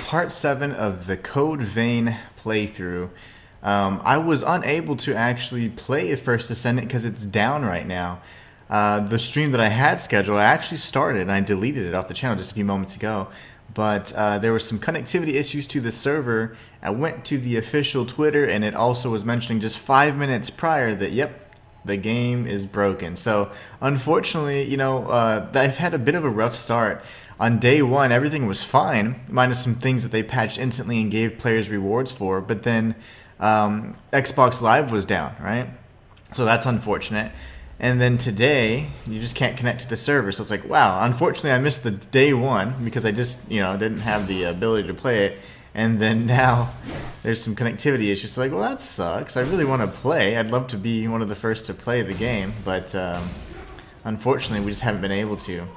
part 7 of the Code Vein playthrough. I was unable to actually play First Ascendant because it's down right now. The stream that I had scheduled, I actually started and I deleted it off the channel just a few moments ago. But there were some connectivity issues to the server. I went to the official Twitter and it also was mentioning just 5 minutes prior that, yep, the game is broken. So unfortunately, I've had a bit of a rough start. On day 1, everything was fine, minus some things that they patched instantly and gave players rewards for. But then Xbox Live was down, right? So that's unfortunate. And then today, you just can't connect to the server. So it's like, wow, unfortunately I missed the day 1 because I just, didn't have the ability to play it. And then now there's some connectivity issues. So like, well, that sucks. I really want to play. I'd love to be one of the first to play the game. But unfortunately, we just haven't been able to.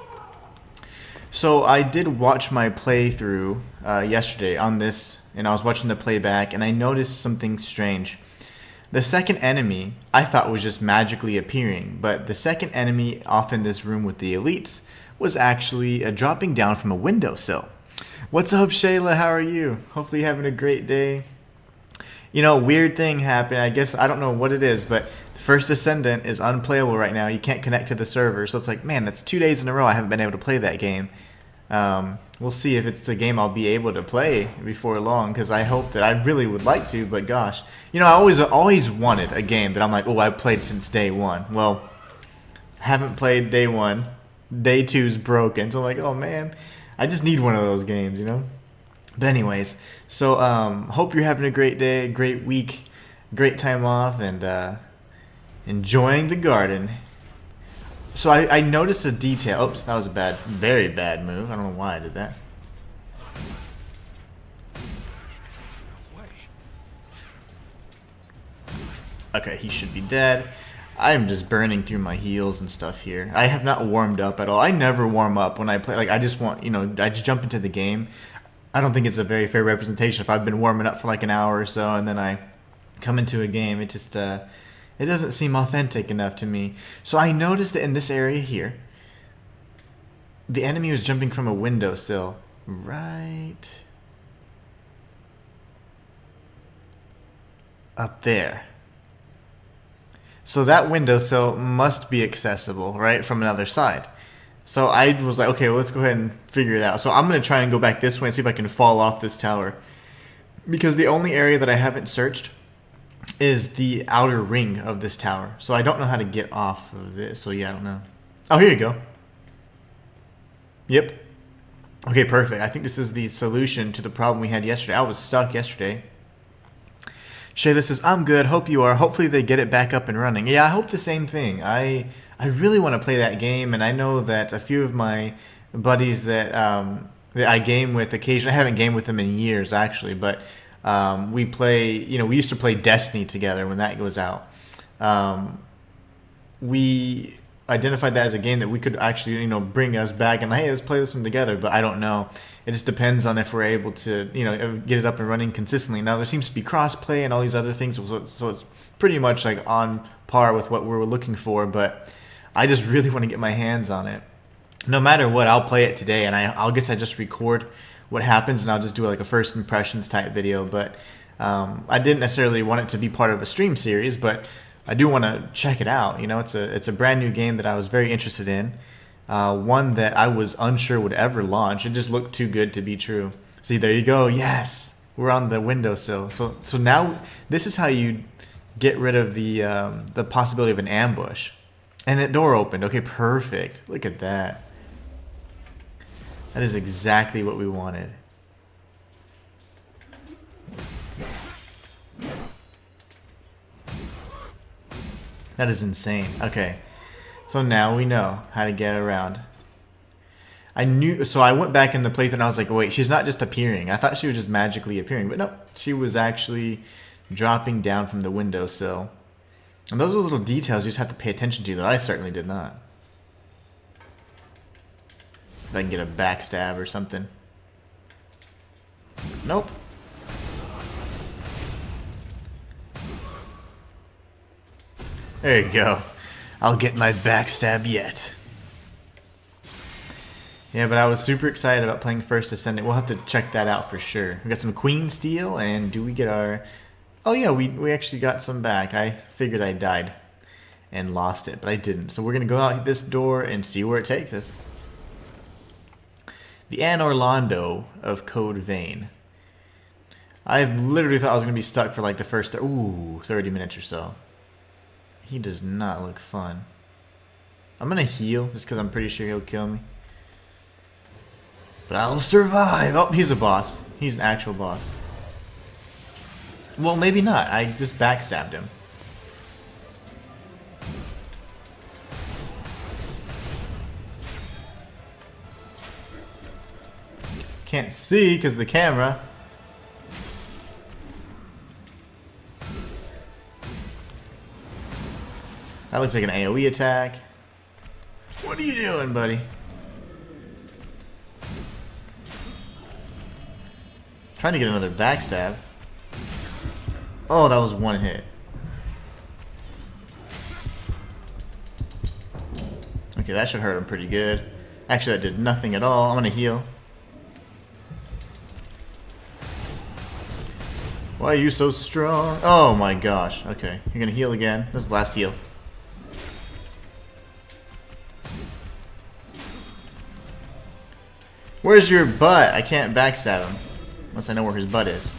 So I did watch my playthrough yesterday on this, and I was watching the playback, and I noticed something strange. The second enemy I thought was just magically appearing, but the second enemy off in this room with the elites was actually dropping down from a windowsill. What's up, Shayla? How are you? Hopefully you're having a great day. Weird thing happened. I guess I don't know what it is, but First Ascendant is unplayable right now. You can't connect to the server, so it's like, man, that's 2 days in a row I haven't been able to play that game. We'll see if it's a game I'll be able to play before long, because I hope that I really would like to, but gosh. I always wanted a game that I'm like, oh, I've played since day 1. Well, I haven't played day 1. Day 2's broken, so I'm like, oh man, I just need one of those games, But anyways, so hope you're having a great day, great week, great time off, and enjoying the garden. So I noticed a detail. Oops, that was a very bad move. I don't know why I did that. Okay, he should be dead. I'm just burning through my heals and stuff here. I have not warmed up at all. I never warm up when I play. Like, I just want, I just jump into the game. I don't think it's a very fair representation if I've been warming up for like an hour or so and then I come into a game. It just, it doesn't seem authentic enough to me. So I noticed that in this area here, the enemy was jumping from a windowsill right up there. So that windowsill must be accessible, right, from another side. So I was like, okay, well, let's go ahead and figure it out. So I'm going to try and go back this way and see if I can fall off this tower. Because the only area that I haven't searched is the outer ring of this tower. So I don't know how to get off of this. So yeah, I don't know. Oh, here you go. Yep. Okay, perfect. I think this is the solution to the problem we had yesterday. I was stuck yesterday. Shayla says, I'm good. Hope you are. Hopefully they get it back up and running. Yeah, I hope the same thing. I really want to play that game, and I know that a few of my buddies that I game with occasionally, I haven't gamed with them in years actually, but we play, we used to play Destiny together when that was out. We identified that as a game that we could actually, bring us back and, hey, let's play this one together, but I don't know. It just depends on if we're able to, get it up and running consistently. Now, there seems to be cross-play and all these other things, so it's pretty much like on par with what we're looking for, but I just really want to get my hands on it. No matter what, I'll play it today, and I guess I just record what happens, and I'll just do like a first impressions type video, but I didn't necessarily want it to be part of a stream series, but I do want to check it out. It's a brand new game that I was very interested in. One that I was unsure would ever launch. It just looked too good to be true. See, there you go. Yes, we're on the windowsill. So now this is how you get rid of the possibility of an ambush. And that door opened. Okay, perfect. Look at that. That is exactly what we wanted. That is insane. Okay. So now we know how to get around. So I went back in the playthrough and I was like, wait, she's not just appearing. I thought she was just magically appearing, but no, she was actually dropping down from the windowsill. And those are little details you just have to pay attention to that I certainly did not. If I can get a backstab or something. Nope. There you go. I'll get my backstab yet. Yeah, but I was super excited about playing First Ascendant. We'll have to check that out for sure. We got some Queen Steel, and do we get our... Oh yeah, we actually got some back. I figured I died and lost it, but I didn't. So we're going to go out this door and see where it takes us. The Anne Orlando of Code Vein. I literally thought I was going to be stuck for like the first 30 minutes or so. He does not look fun. I'm going to heal just because I'm pretty sure he'll kill me. But I'll survive. Oh, he's a boss. He's an actual boss. Well, maybe not. I just backstabbed him. Can't see because the camera. That looks like an AoE attack. What are you doing, buddy? Trying to get another backstab. Oh, that was one hit. Okay, that should hurt him pretty good. Actually, that did nothing at all. I'm gonna heal. Why are you so strong? Oh my gosh. Okay, you're gonna heal again. This is the last heal. Where's your butt? I can't backstab him. Unless I know where his butt is.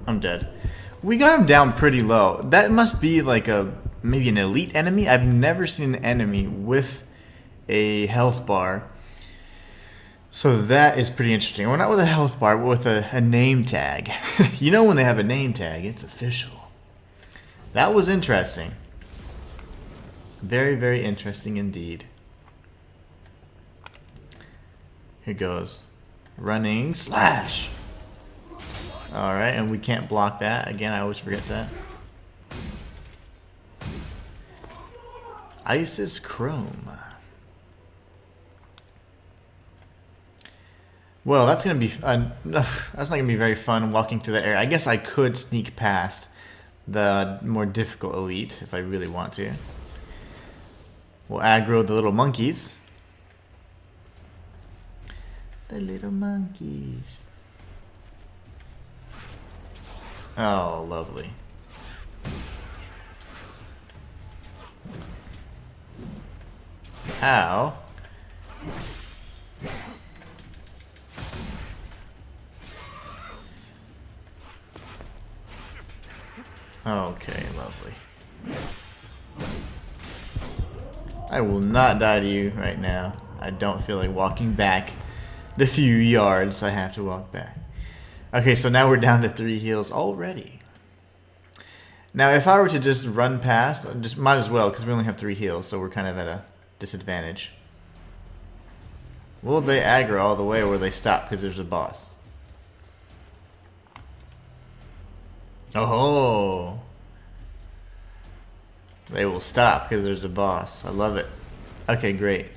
I'm dead. We got him down pretty low. That must be like maybe an elite enemy. I've never seen an enemy with a health bar. So that is pretty interesting. We're not with a health bar, but with a name tag. You know when they have a name tag, it's official. That was interesting. Very, very interesting indeed. Here goes. Running slash. Alright, and we can't block that. Again, I always forget that. Isis Chrome. Well, that's gonna be fun. That's not gonna be very fun walking through that area. I guess I could sneak past the more difficult elite if I really want to. We'll aggro the little monkeys. The little monkeys. Oh, lovely. Ow. Okay, lovely. I will not die to you right now. I don't feel like walking back the few yards I have to walk back. Okay, so now we're down to 3 heals already. Now, if I were to just run past, just might as well, because we only have 3 heals, so we're kind of at a disadvantage. Will they aggro all the way, or will they stop because there's a boss? Oh, they will stop because there's a boss. I love it. Okay, great.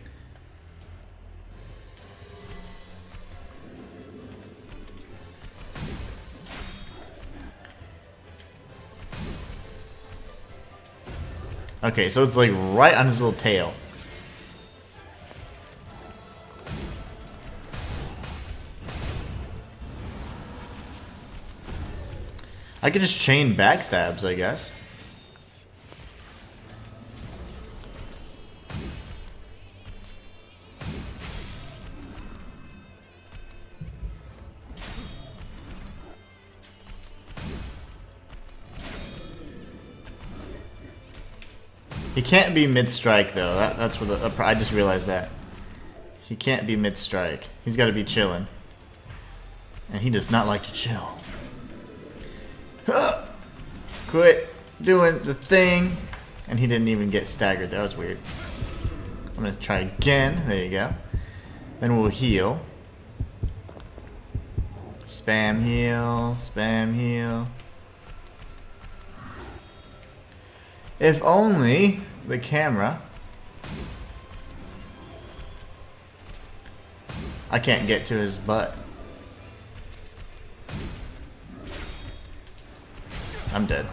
Okay, so it's like right on his little tail. I could just chain backstabs, I guess. He can't be mid-strike though. That's where I just realized that. He can't be mid-strike. He's got to be chilling. And he does not like to chill. Quit doing the thing. And he didn't even get staggered. That was weird. I'm going to try again. There you go. Then we'll heal. Spam heal. Spam heal. If only the camera... I can't get to his butt. I'm dead.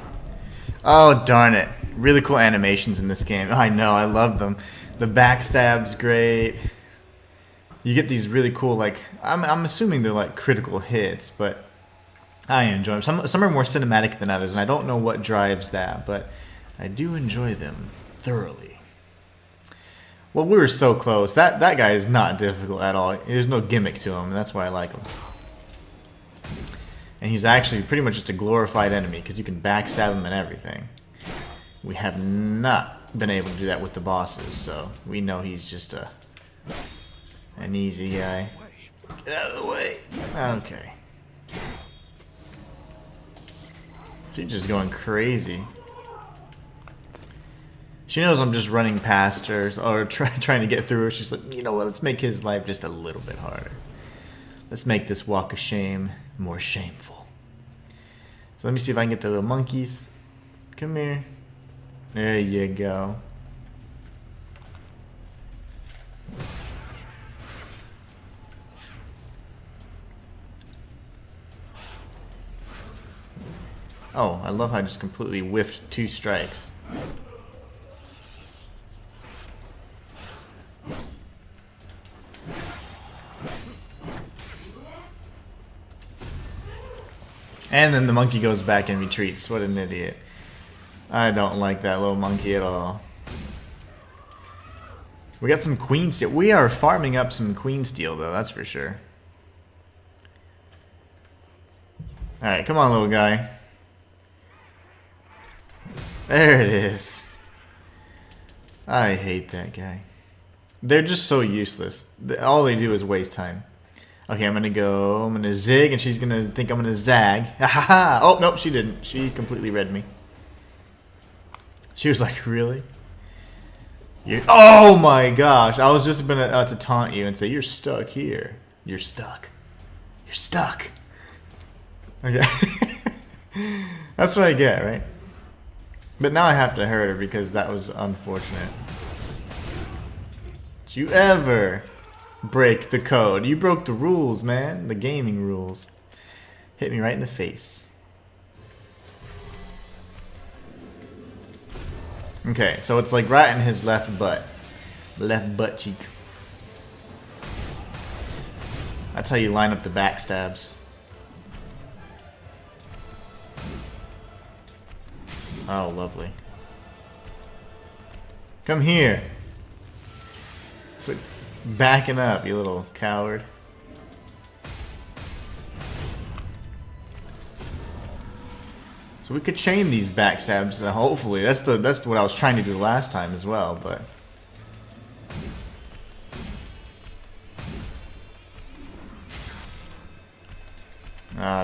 Oh, darn it. Really cool animations in this game. I know, I love them. The backstab's great. You get these really cool, like, I'm assuming they're like critical hits, but I enjoy them. Some are more cinematic than others, and I don't know what drives that, but I do enjoy them thoroughly. Well, we were so close. That guy is not difficult at all. There's no gimmick to him, and that's why I like him. And he's actually pretty much just a glorified enemy, because you can backstab him and everything. We have not been able to do that with the bosses, so we know he's just an easy guy. Get out of the way. Okay. She's just going crazy. She knows I'm just running past her or trying to get through her. She's like, you know what, let's make his life just a little bit harder. Let's make this walk of shame more shameful. So let me see if I can get the little monkeys. Come here. There you go. Oh, I love how I just completely whiffed 2 strikes. And then the monkey goes back and retreats. What an idiot. I don't like that little monkey at all. We got some queen steel. We are farming up some queen steel, though, that's for sure. Alright, come on, little guy. There it is. I hate that guy. They're just so useless. All they do is waste time. Okay, I'm gonna zig, and she's gonna think I'm gonna zag. Ha ha ha! Oh, nope, she didn't. She completely read me. She was like, really? Oh my gosh! I was just gonna to taunt you and say, you're stuck here. You're stuck. You're stuck. Okay. That's what I get, right? But now I have to hurt her because that was unfortunate. Did you ever break the code? You broke the rules, man. The gaming rules. Hit me right in the face. Okay, so it's like right in his left butt. Left butt cheek. That's how you line up the backstabs. Oh, lovely. Come here. Quit backing up, you little coward. So we could chain these backstabs, hopefully. That's what I was trying to do last time as well, but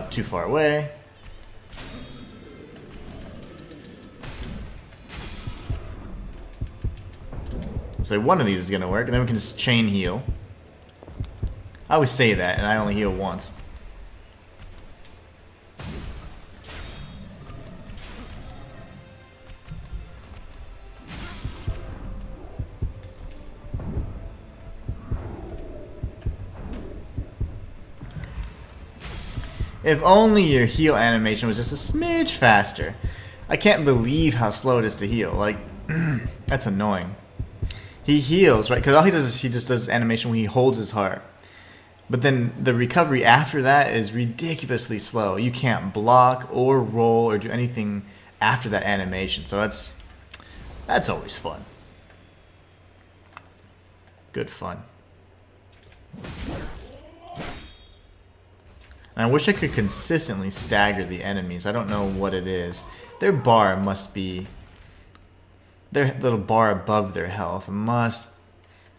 too far away. So one of these is gonna work, and then we can just chain heal. I always say that, and I only heal once. If only your heal animation was just a smidge faster. I can't believe how slow it is to heal. Like, that's annoying. He heals, right? Because all he does is he just does animation when he holds his heart. But then the recovery after that is ridiculously slow. You can't block or roll or do anything after that animation. So that's always fun. Good fun. And I wish I could consistently stagger the enemies. I don't know what it is. Their bar must be... Their little bar above their health must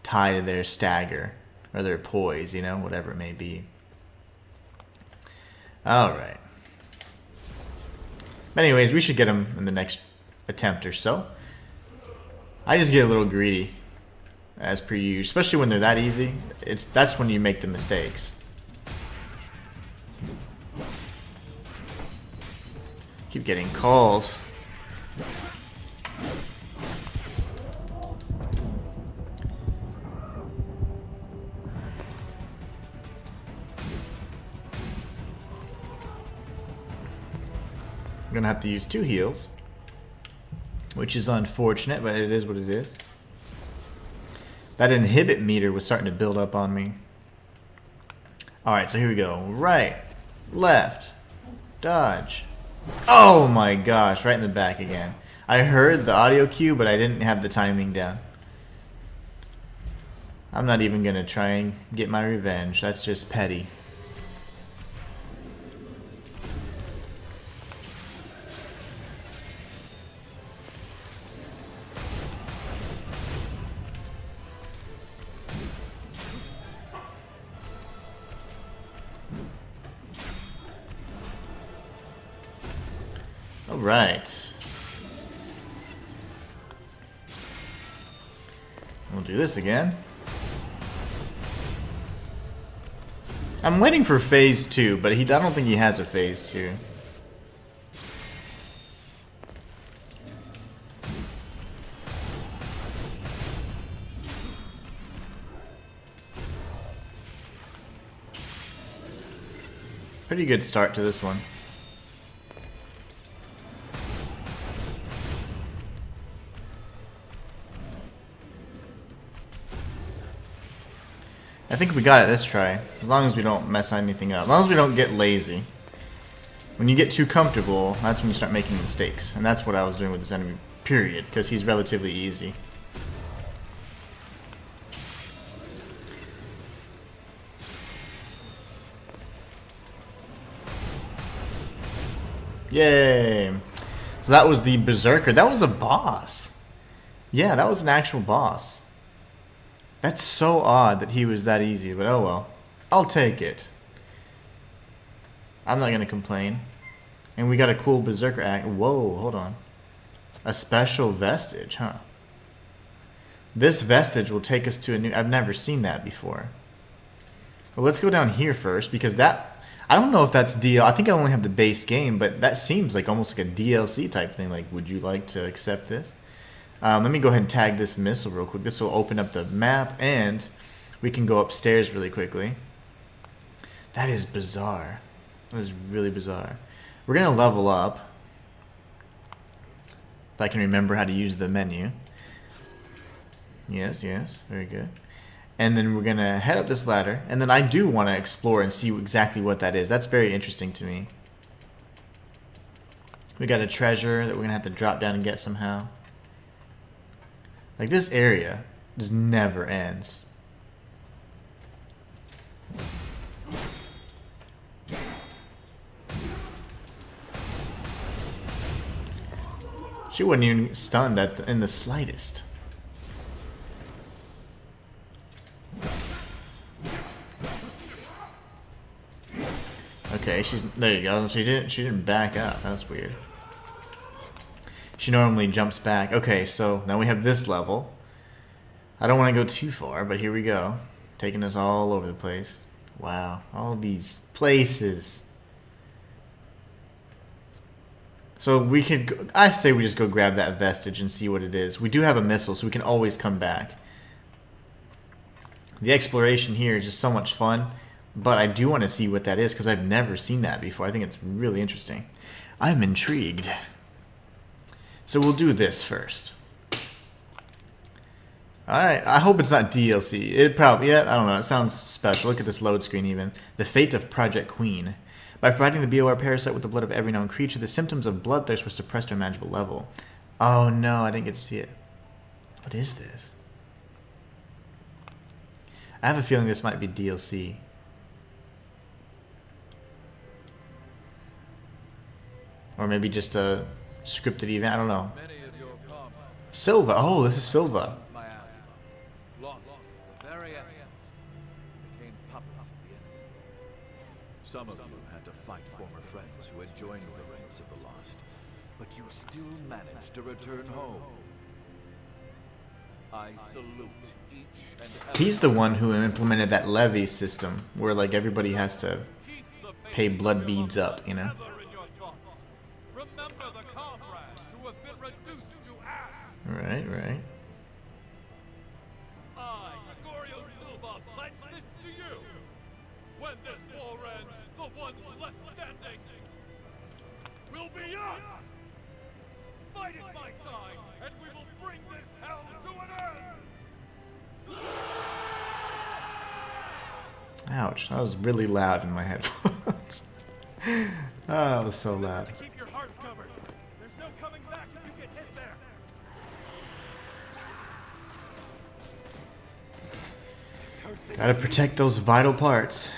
tie to their stagger. Or their poise, you know, whatever it may be. Alright. Anyways, we should get them in the next attempt or so. I just get a little greedy. As per usual. Especially when they're that easy. That's when you make the mistakes. Keep getting calls. I'm gonna have to use 2 heals. which is unfortunate, but it is what it is. That inhibit meter was starting to build up on me. Alright, so here we go. Right, left, dodge. Oh my gosh, right in the back again. I heard the audio cue, but I didn't have the timing down. I'm not even going to try and get my revenge. That's just petty. All right. We'll do this again. I'm waiting for phase 2, but I don't think he has a phase 2. Pretty good start to this one. I think we got it this try, as long as we don't mess anything up. As long as we don't get lazy. When you get too comfortable, that's when you start making mistakes. And that's what I was doing with this enemy, period, because he's relatively easy. Yay! So that was the Berserker. That was a boss. Yeah, that was an actual boss. That's so odd that he was that easy, but oh well. I'll take it. I'm not going to complain. And we got a cool Berserker act. Whoa, hold on. A special vestige, huh? This vestige will take us to a new... I've never seen that before. Well, let's go down here first, because that... I don't know if that's DL... I think I only have the base game, but that seems like almost like a DLC type thing. Like, would you like to accept this? Let me go ahead and tag this missile real quick. This will open up the map, and we can go upstairs really quickly. That is bizarre. That is really bizarre. We're going to level up. If I can remember how to use the menu. Yes, yes. Very good. And then we're going to head up this ladder. And then I do want to explore and see exactly what that is. That's very interesting to me. We got a treasure that we're going to have to drop down and get somehow. Like, this area just never ends. She wasn't even stunned in the slightest. Okay, there you go. She didn't back up. That's weird. She normally jumps back. Okay, so now we have this level. I don't want to go too far, but here we go. Taking us all over the place. Wow, all these places. So we could, I say we just go grab that vestige and see what it is. We do have a missile, so we can always come back. The exploration here is just so much fun, but I do want to see what that is because I've never seen that before. I think it's really interesting. I'm intrigued. So we'll do this first. Alright, I hope it's not DLC. It probably, yeah, I don't know, it sounds special. Look at this load screen even. The fate of Project Queen. By providing the BOR parasite with the blood of every known creature, the symptoms of bloodthirst were suppressed to a manageable level. Oh no, I didn't get to see it. What is this? I have a feeling this might be DLC. Or maybe just a scripted event, I don't know. Silva, oh, this is Silva. Some of you had to fight former friends who had joined the ranks of the lost, but you still managed to return home. I salute each and every... He's the one who implemented that levy system, where like everybody has to pay blood beads up, you know? Right, right. I, Gregorio Silva, pledge this to you. When this war ends, the ones left standing will be us! Fight at my side, and we will bring this hell to an end! Ouch, that was really loud in my headphones. Oh, that was so loud. Keep your hearts covered. There's no coming back if you get hit there. Gotta protect those vital parts.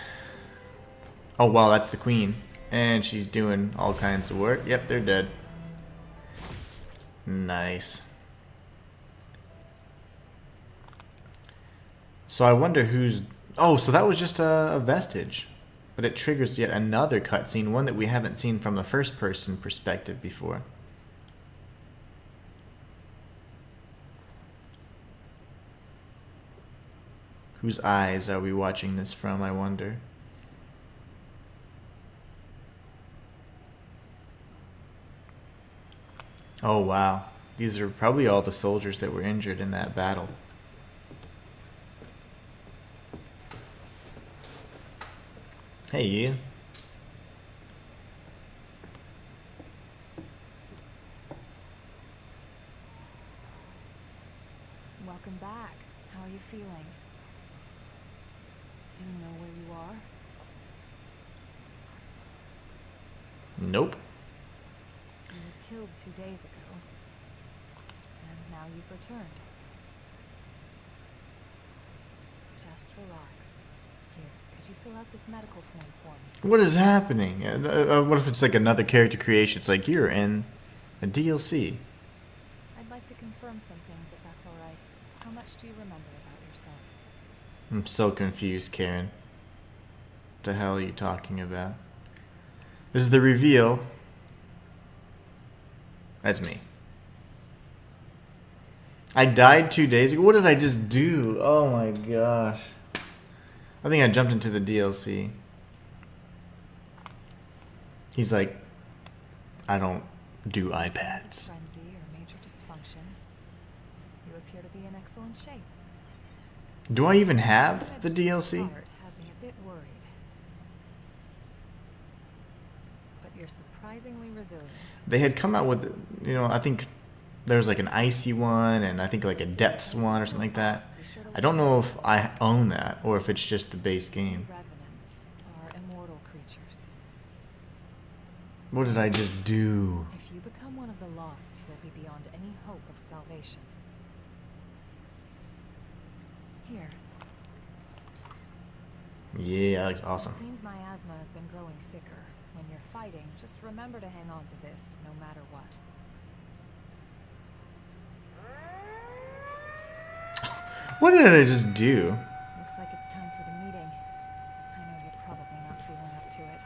Oh wow, that's the queen. And she's doing all kinds of work. Yep, they're dead. Nice. So I wonder who's... Oh, so that was just a vestige. But it triggers yet another cutscene, one that we haven't seen from the first person perspective before. Whose eyes are we watching this from, I wonder? Oh wow, these are probably all the soldiers that were injured in that battle. Hey you. Welcome back. How are you feeling? Do you know where you are? Nope. You were killed 2 days ago. And now you've returned. Just relax. Here, could you fill out this medical form for me? What is happening? What if it's like another character creation? It's like you're in a DLC. I'd like to confirm some things if that's alright. How much do you remember about yourself? I'm so confused, Karen. What the hell are you talking about? This is the reveal. That's me. I died 2 days ago. What did I just do? Oh my gosh. I think I jumped into the DLC. He's like, I don't do Signs of iPads. frenzy or major dysfunction. You appear to be in excellent shape. Do I even have the DLC? Heart had me a bit worried. But you're surprisingly resilient. They had come out with, you know, I think there was like an icy one and I think like a depths one or something like that. I don't know if I own that or if it's just the base game. Revenants are immortal creatures. What did I just do? If you become one of the lost, you'll be beyond any hope of salvation. Here, Yeah, that's awesome. Queen's miasma has been growing thicker. When you're fighting, just remember to hang on to this, no matter what. What did I just do? Looks like it's time for the meeting. I know you're probably not feeling up to it.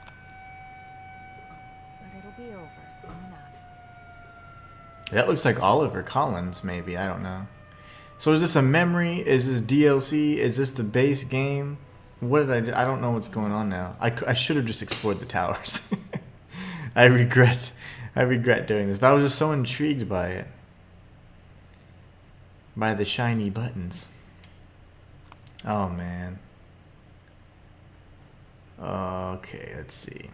But it'll be over soon enough. That looks like Oliver Collins, maybe. I don't know. So is this a memory? Is this DLC? Is this the base game? What did I do? I don't know what's going on now. I should have just explored the towers. I regret doing this. But I was just so intrigued by it. By the shiny buttons. Oh, man. Okay, let's see.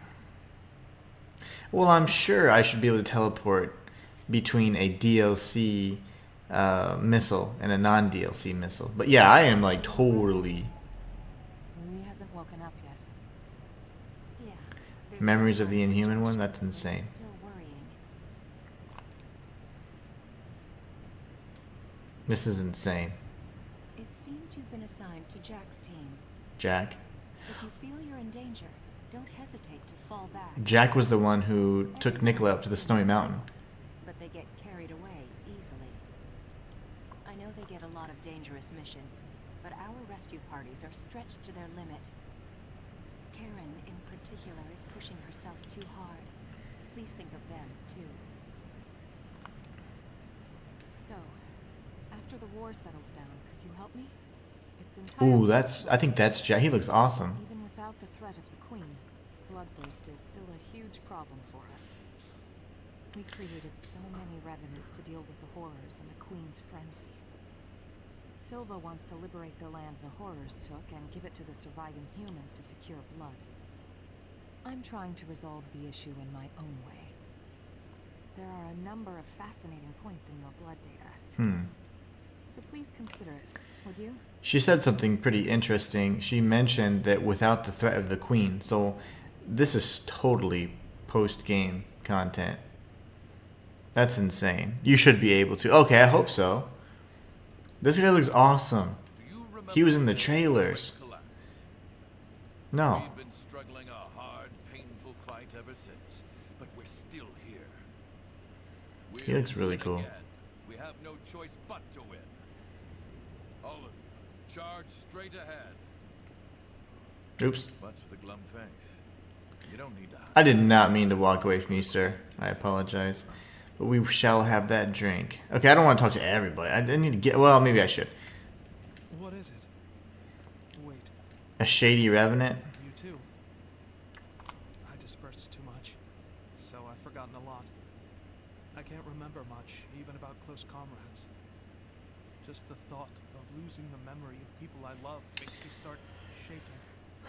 Well, I'm sure I should be able to teleport between a DLC missile and a non-DLC missile. But yeah, I am like totally... Louis hasn't woken up yet. Yeah. there's Memories no of the sign Inhuman one? exhaustion. That's insane. Still worrying. This is insane. It seems you've been assigned to Jack's team. Jack? If you feel you're in danger, don't hesitate to fall back. Jack was the one who took Nicola up to the Snowy Mountain. But they get carried away easily. I know they get a lot of dangerous missions, but our rescue parties are stretched to their limit. Karen, in particular, is pushing herself too hard. Please think of them, too. So, after the war settles down, could you help me? It's entirely Ooh, I think that's Jack. He looks awesome. Even without the threat of the Queen, bloodthirst is still a huge problem for us. We created so many revenants to deal with the horrors and the Queen's frenzy. Silva wants to liberate the land the horrors took and give it to the surviving humans to secure blood. I'm trying to resolve the issue in my own way. There are a number of fascinating points in your blood data. Hmm. So please consider it, would you? She said something pretty interesting. She mentioned that without the threat of the queen. So this is totally post-game content. That's insane. You should be able to. Okay, I hope so. This guy looks awesome. Do you remember He was in the day of trailers. great collapse? No. We've been struggling a hard, painful fight ever since, but we're still here. He looks really cool. Again. We have no choice but to win. All of you, charge straight ahead. Oops. What's with the glum face? You don't need to hide. I did not mean to walk away from you, sir. I apologize. But we shall have that drink. Okay, I don't want to talk to everybody. I need to get... Well, maybe I should. What is it? Wait, A shady revenant? you too. I dispersed too much, so I've forgotten a lot. I can't remember much, even about close comrades. Just the thought of losing the memory of people I love makes me start shaking.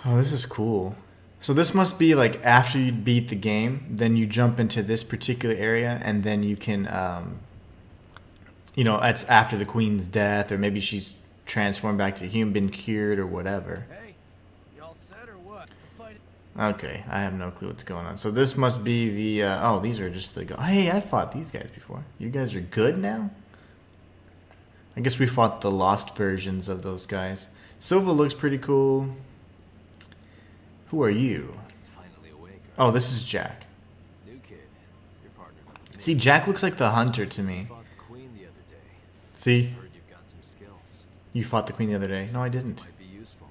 Oh, this is cool. So this must be like after you beat the game, then you jump into this particular area, and then you can, you know, it's after the queen's death, or maybe she's transformed back to human, been cured, or whatever. Hey, y'all set or what? The fight. Okay, I have no clue what's going on. So this must be the, oh, these are just the, hey, I fought these guys before. You guys are good now? I guess we fought the lost versions of those guys. Silva looks pretty cool. Who are you? Finally awake. Oh, this is Jack. New kid. Your partner. See, Jack looks like the hunter to You me. fought the queen the other day. See? Heard you've got some skills. You fought the queen the other day. No, I didn't. Might be useful.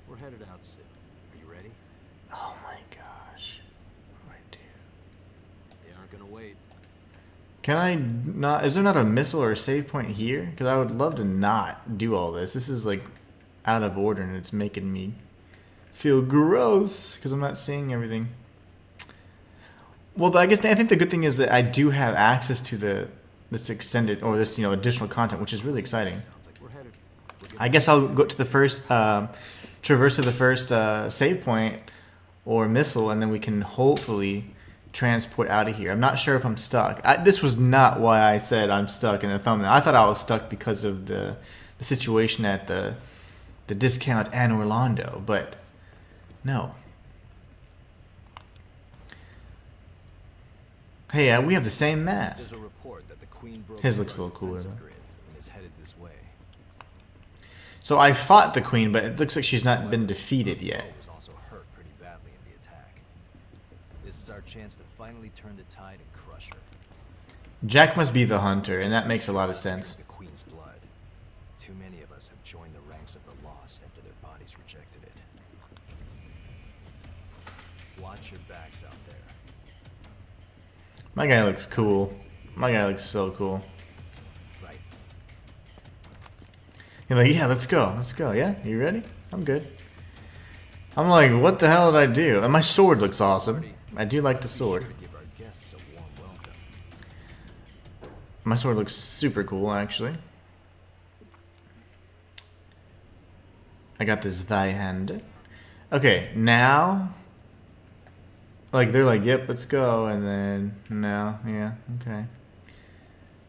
We're headed out soon. Are you ready? Oh my gosh. What do I do? They aren't gonna wait. Can I not... Is there not a missile or a save point here? Because I would love to not do all this. This is like out of order, and it's making me feel gross because I'm not seeing everything. Well, I think the good thing is that I do have access to this extended, or this, you know, additional content, which is really exciting. Sounds like we're headed. I guess I'll go to the first traverse to the first save point or missile, and then we can hopefully transport out of here. I'm not sure if I'm stuck. This was not why I said I'm stuck in the thumbnail. I thought I was stuck because of the situation at the discount and Orlando, but no. Hey, we have the same mask. There's a report that the queen broke His through looks a our little cooler, defensive though. grid and is headed this way. So I fought the queen, but it looks like she's not been defeated Our yet. foe was also hurt pretty badly in the attack. This is our chance to finally turn the tide and crush her. Jack must be the hunter, and that makes a lot of sense. The queen's blood. Too many of us have joined the ranks of the lost after their bodies rejected it. Watch your backs out there. My guy looks cool. My guy looks so cool. Right. He's like, yeah, let's go. Let's go. Yeah, you ready? I'm good. I'm like, what the hell did I do? And my sword looks awesome. I do like the sword. Be sure to give our guests a warm welcome. My sword looks super cool, actually. I got this Zweihand. Okay, now... Like, they're like, yep, let's go. And then, no, yeah, okay.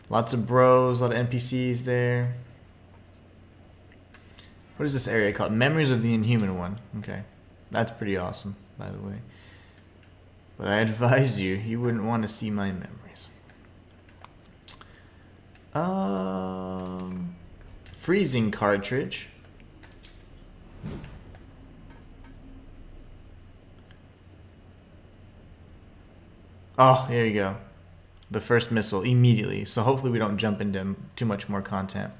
Lots of bros, a lot of NPCs there. What is this area called? Memories of the Inhuman one. Okay. That's pretty awesome, by the way. But I advise you, you wouldn't want to see my memories. Freezing cartridge. Oh, here you go. The first missile immediately. So hopefully we don't jump into too much more content.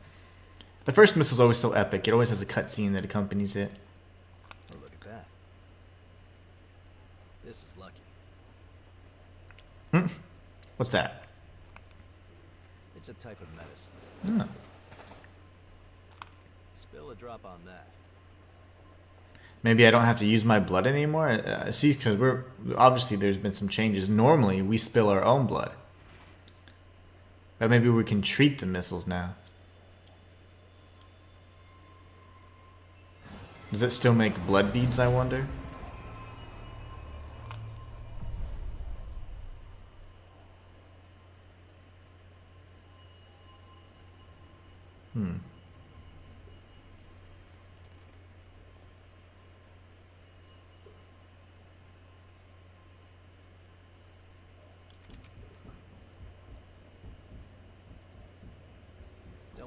The first missile is always so epic. It always has a cutscene that accompanies it. Oh, look at that. This is lucky. What's that? It's a type of medicine. Oh. Spill a drop on that. Maybe I don't have to use my blood anymore? See, because obviously there's been some changes. Normally, we spill our own blood. But maybe we can treat the missiles now. Does it still make blood beads, I wonder?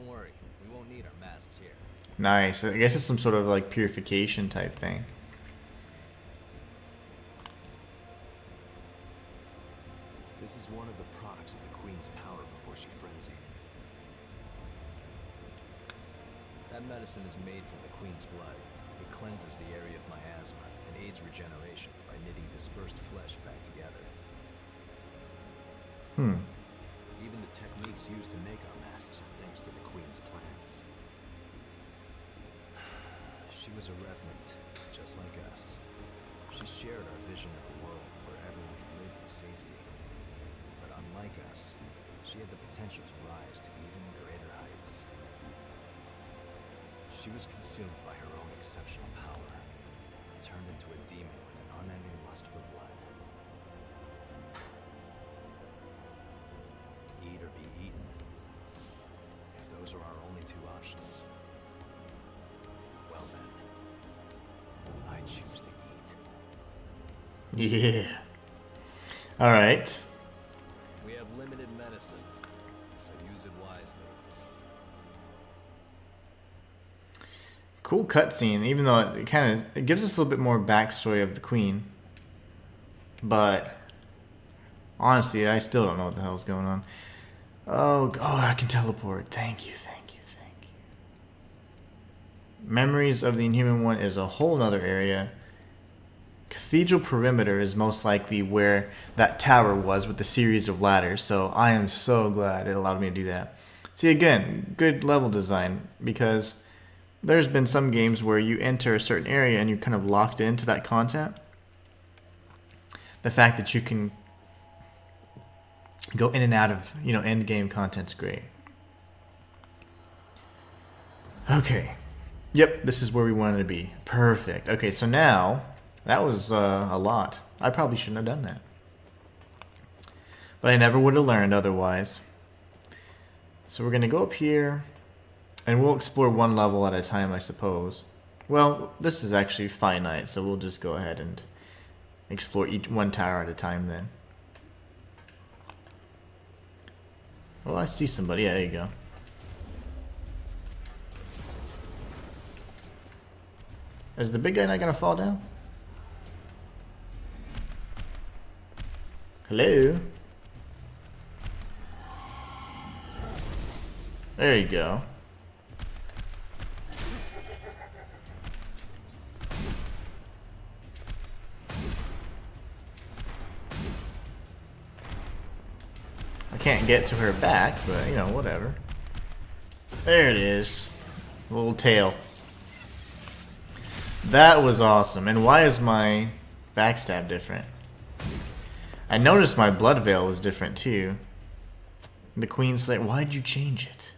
Don't worry, we won't need our masks here. Nice. I guess it's some sort of like purification type thing. This is one of the products of the Queen's power before she frenzied. That medicine is made from the Queen's blood. It cleanses the area of miasma and aids regeneration by knitting dispersed flesh back together. Even the techniques used to make our masks are thanks to the Queen's plans. She was a revenant, just like us. She shared our vision of a world where everyone could live in safety. But unlike us, she had the potential to rise to even greater heights. She was consumed by her own exceptional power, and turned into a demon with an unending lust for blood. Eat or be eaten. If those are our only two options, well then, I choose to eat. Yeah. Alright. We have limited medicine, so use it wisely. Cool cutscene, even though it gives us a little bit more backstory of the Queen. But honestly, I still don't know what the hell's going on. Oh, I can teleport. Thank you. Memories of the Inhuman one is a whole nother area. Cathedral Perimeter is most likely where that tower was with the series of ladders, so I am so glad it allowed me to do that. See, again, good level design, because there's been some games where you enter a certain area and you're kind of locked into that content. The fact that you can go in and out of, end game content's great. Okay. Yep, this is where we wanted to be. Perfect. Okay, so now, that was a lot. I probably shouldn't have done that. But I never would have learned otherwise. So we're going to go up here, and we'll explore one level at a time, I suppose. Well, this is actually finite, so we'll just go ahead and explore each one tower at a time then. Oh, I see somebody. Yeah, there you go. Is the big guy not gonna fall down? Hello? There you go. I can't get to her back, but whatever. There it is. Little tail. That was awesome. And why is my backstab different? I noticed my blood veil was different too. The Queen Slayer. Why'd you change it?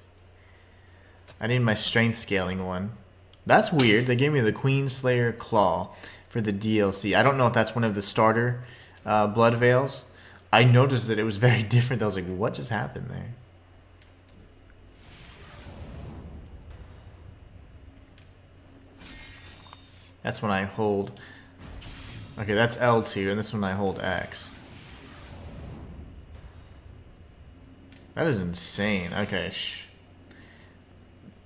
I need my strength scaling one. That's weird. They gave me the Queen Slayer Claw for the DLC. I don't know if that's one of the starter blood veils. I noticed that it was very different. I was like, what just happened there? That's when I hold... Okay, that's L2, and this one I hold X. That is insane. Okay,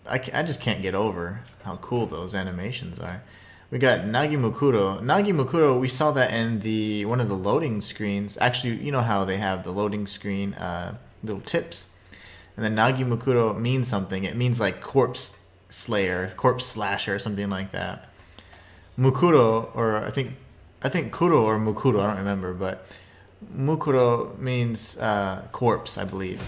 I just can't get over how cool those animations are. We got Nagimukuro. Nagimukuro, we saw that in one of the loading screens. Actually, you know how they have the loading screen little tips. And then Nagimukuro means something. It means like corpse slayer, corpse slasher, or something like that. Mukuro, or I think Kuro or Mukuro, I don't remember, but Mukuro means corpse, I believe.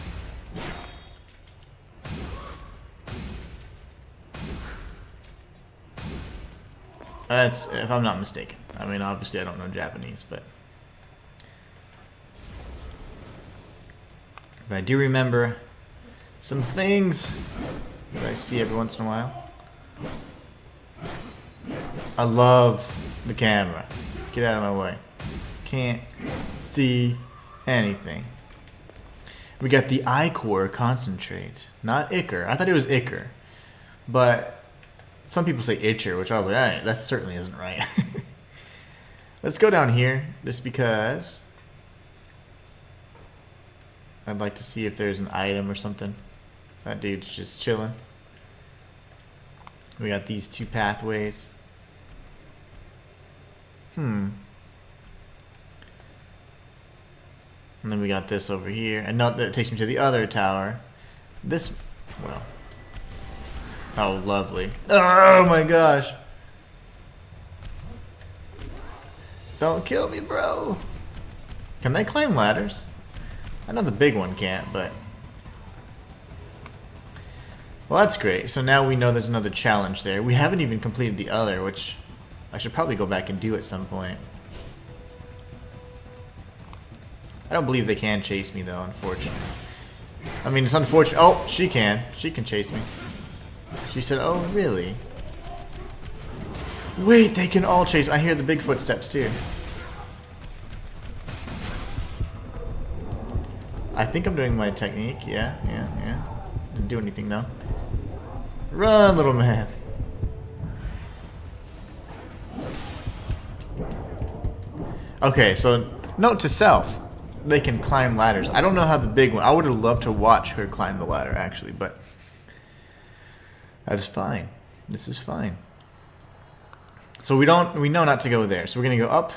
That's, if I'm not mistaken. I mean, obviously I don't know Japanese, but I do remember some things that I see every once in a while. I love the camera. Get out of my way. Can't see anything. We got the Ichor concentrate, not Ichor. I thought it was Ichor, but some people say Itcher, which I was like, all right, that certainly isn't right. Let's go down here, just because I'd like to see if there's an item or something. That dude's just chilling. We got these two pathways. And then we got this over here. And no, that takes me to the other tower. This, well. Oh, lovely. Oh my gosh. Don't kill me, bro. Can they climb ladders? I know the big one can't, but... Well, that's great. So now we know there's another challenge there. We haven't even completed the other, which I should probably go back and do at some point. I don't believe they can chase me, though, unfortunately. I mean, it's unfortunate. Oh, she can. She can chase me. She said, oh, really? Wait, they can all chase me. I hear the big footsteps, too. I think I'm doing my technique. Yeah. Didn't do anything, though. Run, little man. Okay, so note to self. They can climb ladders. I don't know how the big one... I would have loved to watch her climb the ladder, actually, but... That's fine. This is fine. So we know not to go there. So we're going to go up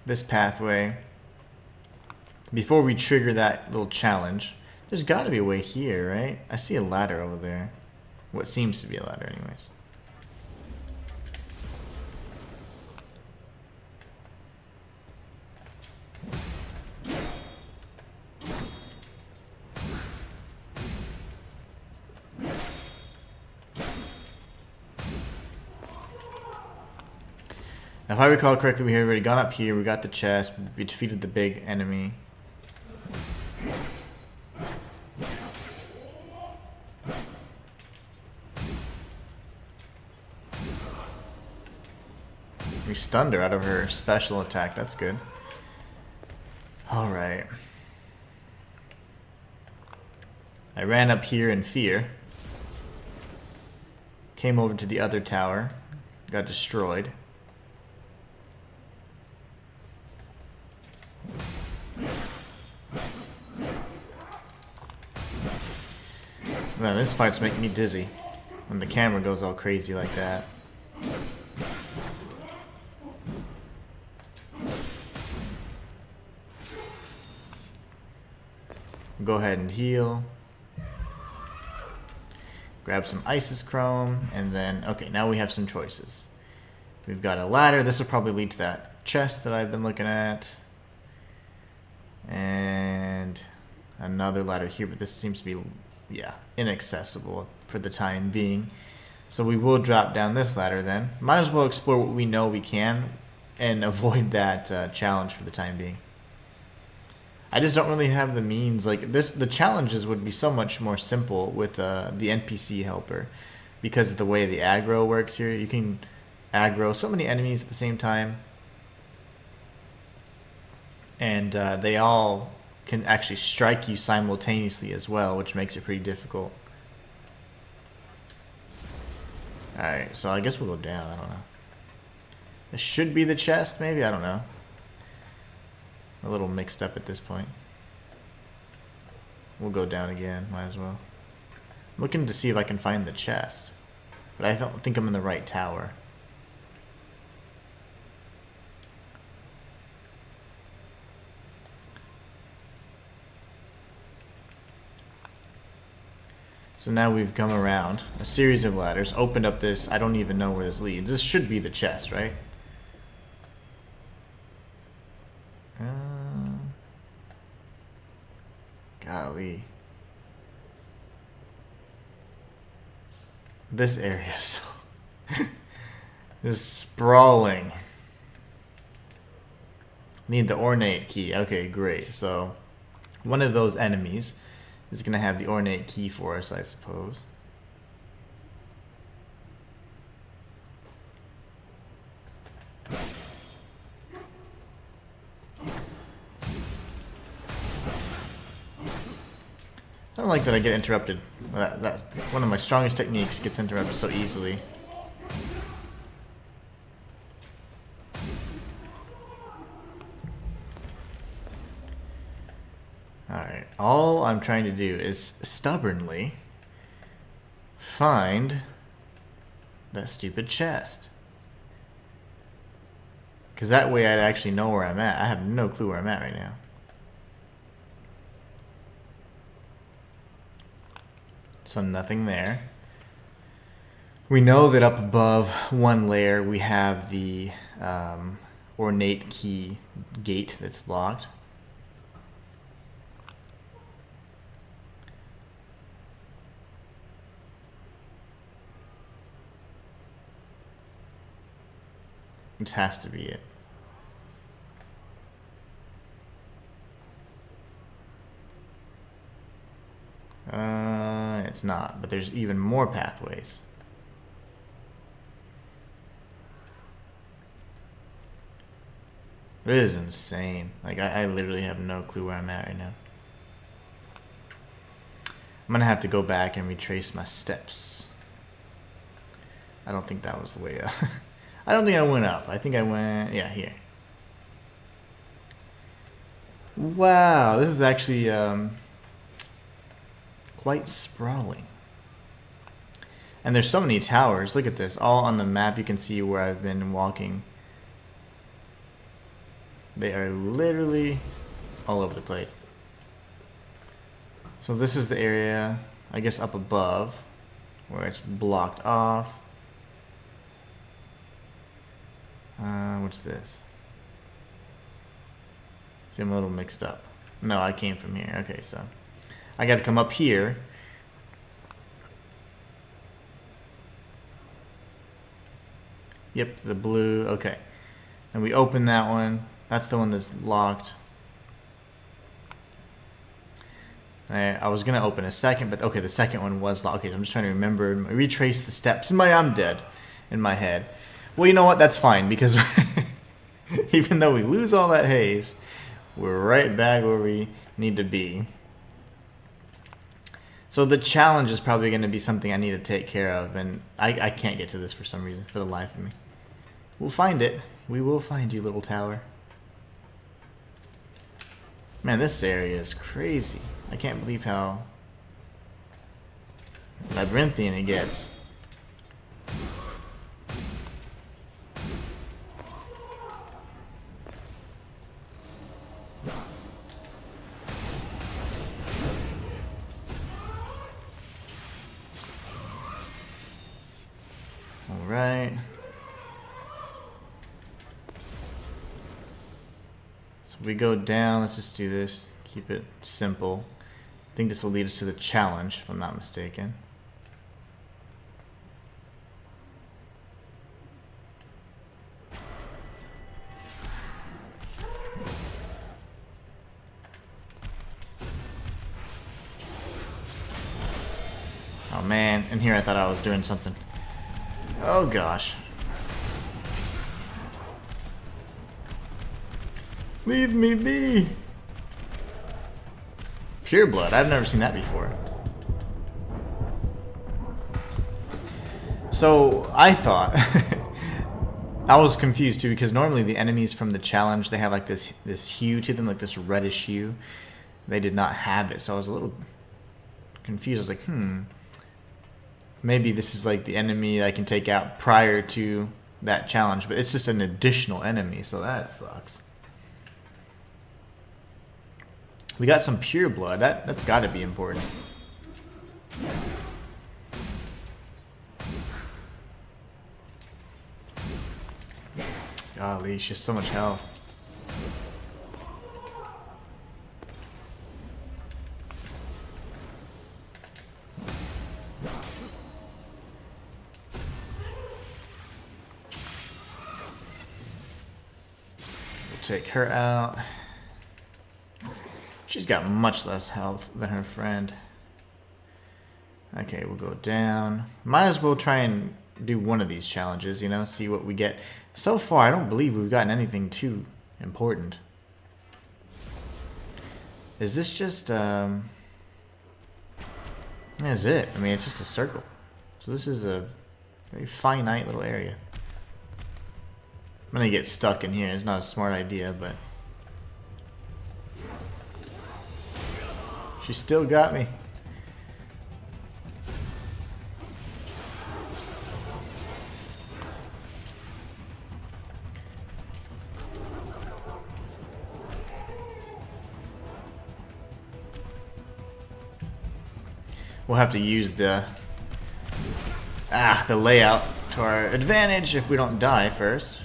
this pathway before we trigger that little challenge. There's got to be a way here, right? I see a ladder over there. What seems to be a ladder, anyways. If I recall correctly, we had already gone up here, we got the chest, we defeated the big enemy. We stunned her out of her special attack, that's good. Alright. I ran up here in fear. Came over to the other tower, got destroyed. Man, this fight's making me dizzy when the camera goes all crazy like that. Go ahead and heal. Grab some Isis Chrome, and then, okay, now we have some choices. We've got a ladder. This will probably lead to that chest that I've been looking at. And another ladder here, but this seems to be, yeah, inaccessible for the time being. So we will drop down this ladder then. Might as well explore what we know we can and avoid that challenge for the time being. I just don't really have the means. Like this, the challenges would be so much more simple with the NPC helper because of the way the aggro works here. You can aggro so many enemies at the same time, and they all can actually strike you simultaneously as well, which makes it pretty difficult. Alright, so I guess we'll go down. I don't know. This should be the chest, maybe? I don't know. A little mixed up at this point. We'll go down again, might as well. I'm looking to see if I can find the chest, but I don't think I'm in the right tower. So now we've come around a series of ladders, opened up this, I don't even know where this leads. This should be the chest, right? Golly. This area is so is sprawling. Need the ornate key. Okay, great. So one of those enemies is going to have the ornate key for us, I suppose. I don't like that I get interrupted. That one of my strongest techniques gets interrupted so easily. Alright, all I'm trying to do is stubbornly find that stupid chest. Because that way I'd actually know where I'm at. I have no clue where I'm at right now. So nothing there. We know that up above one layer we have the ornate key gate that's locked. This has to be it. It's not, but there's even more pathways. This is insane. Like, I literally have no clue where I'm at right now. I'm gonna have to go back and retrace my steps. I don't think that was the way up. I don't think I went up. I think I went, yeah, here. Wow, this is actually quite sprawling. And there's so many towers. Look at this. All on the map you can see where I've been walking. They are literally all over the place. So this is the area, I guess up above, where it's blocked off. What's this? See, I'm a little mixed up. No, I came from here. Okay, so I got to come up here. Yep, the blue. Okay. And we open that one. That's the one that's locked. I was going to open a second, but okay, the second one was locked. Okay, so I'm just trying to remember, retrace the steps. I'm dead in my head. Well, you know what? That's fine, because even though we lose all that haze, we're right back where we need to be. So the challenge is probably going to be something I need to take care of, and I can't get to this for some reason, for the life of me. We'll find it. We will find you, little tower. Man, this area is crazy. I can't believe how labyrinthian it gets. All right. So we go down. Let's just do this. Keep it simple. I think this will lead us to the challenge, if I'm not mistaken. Oh man, in here I thought I was doing something. Oh gosh. Leave me be! Pure blood, I've never seen that before. So, I thought... I was confused too, because normally the enemies from the challenge, they have like this hue to them, like this reddish hue. They did not have it, so I was a little confused. I was like, maybe this is like the enemy I can take out prior to that challenge, but it's just an additional enemy, so that sucks. We got some pure blood. That's got to be important. Golly, she's so much health. We'll take her out. She's got much less health than her friend. Okay, we'll go down. Might as well try and do one of these challenges, you know, see what we get. So far, I don't believe we've gotten anything too important. Is this just, that's it. I mean, it's just a circle. So this is a very finite little area. I'm gonna get stuck in here. It's not a smart idea, but... She still got me. we'll have to use the layout to our advantage if we don't die first.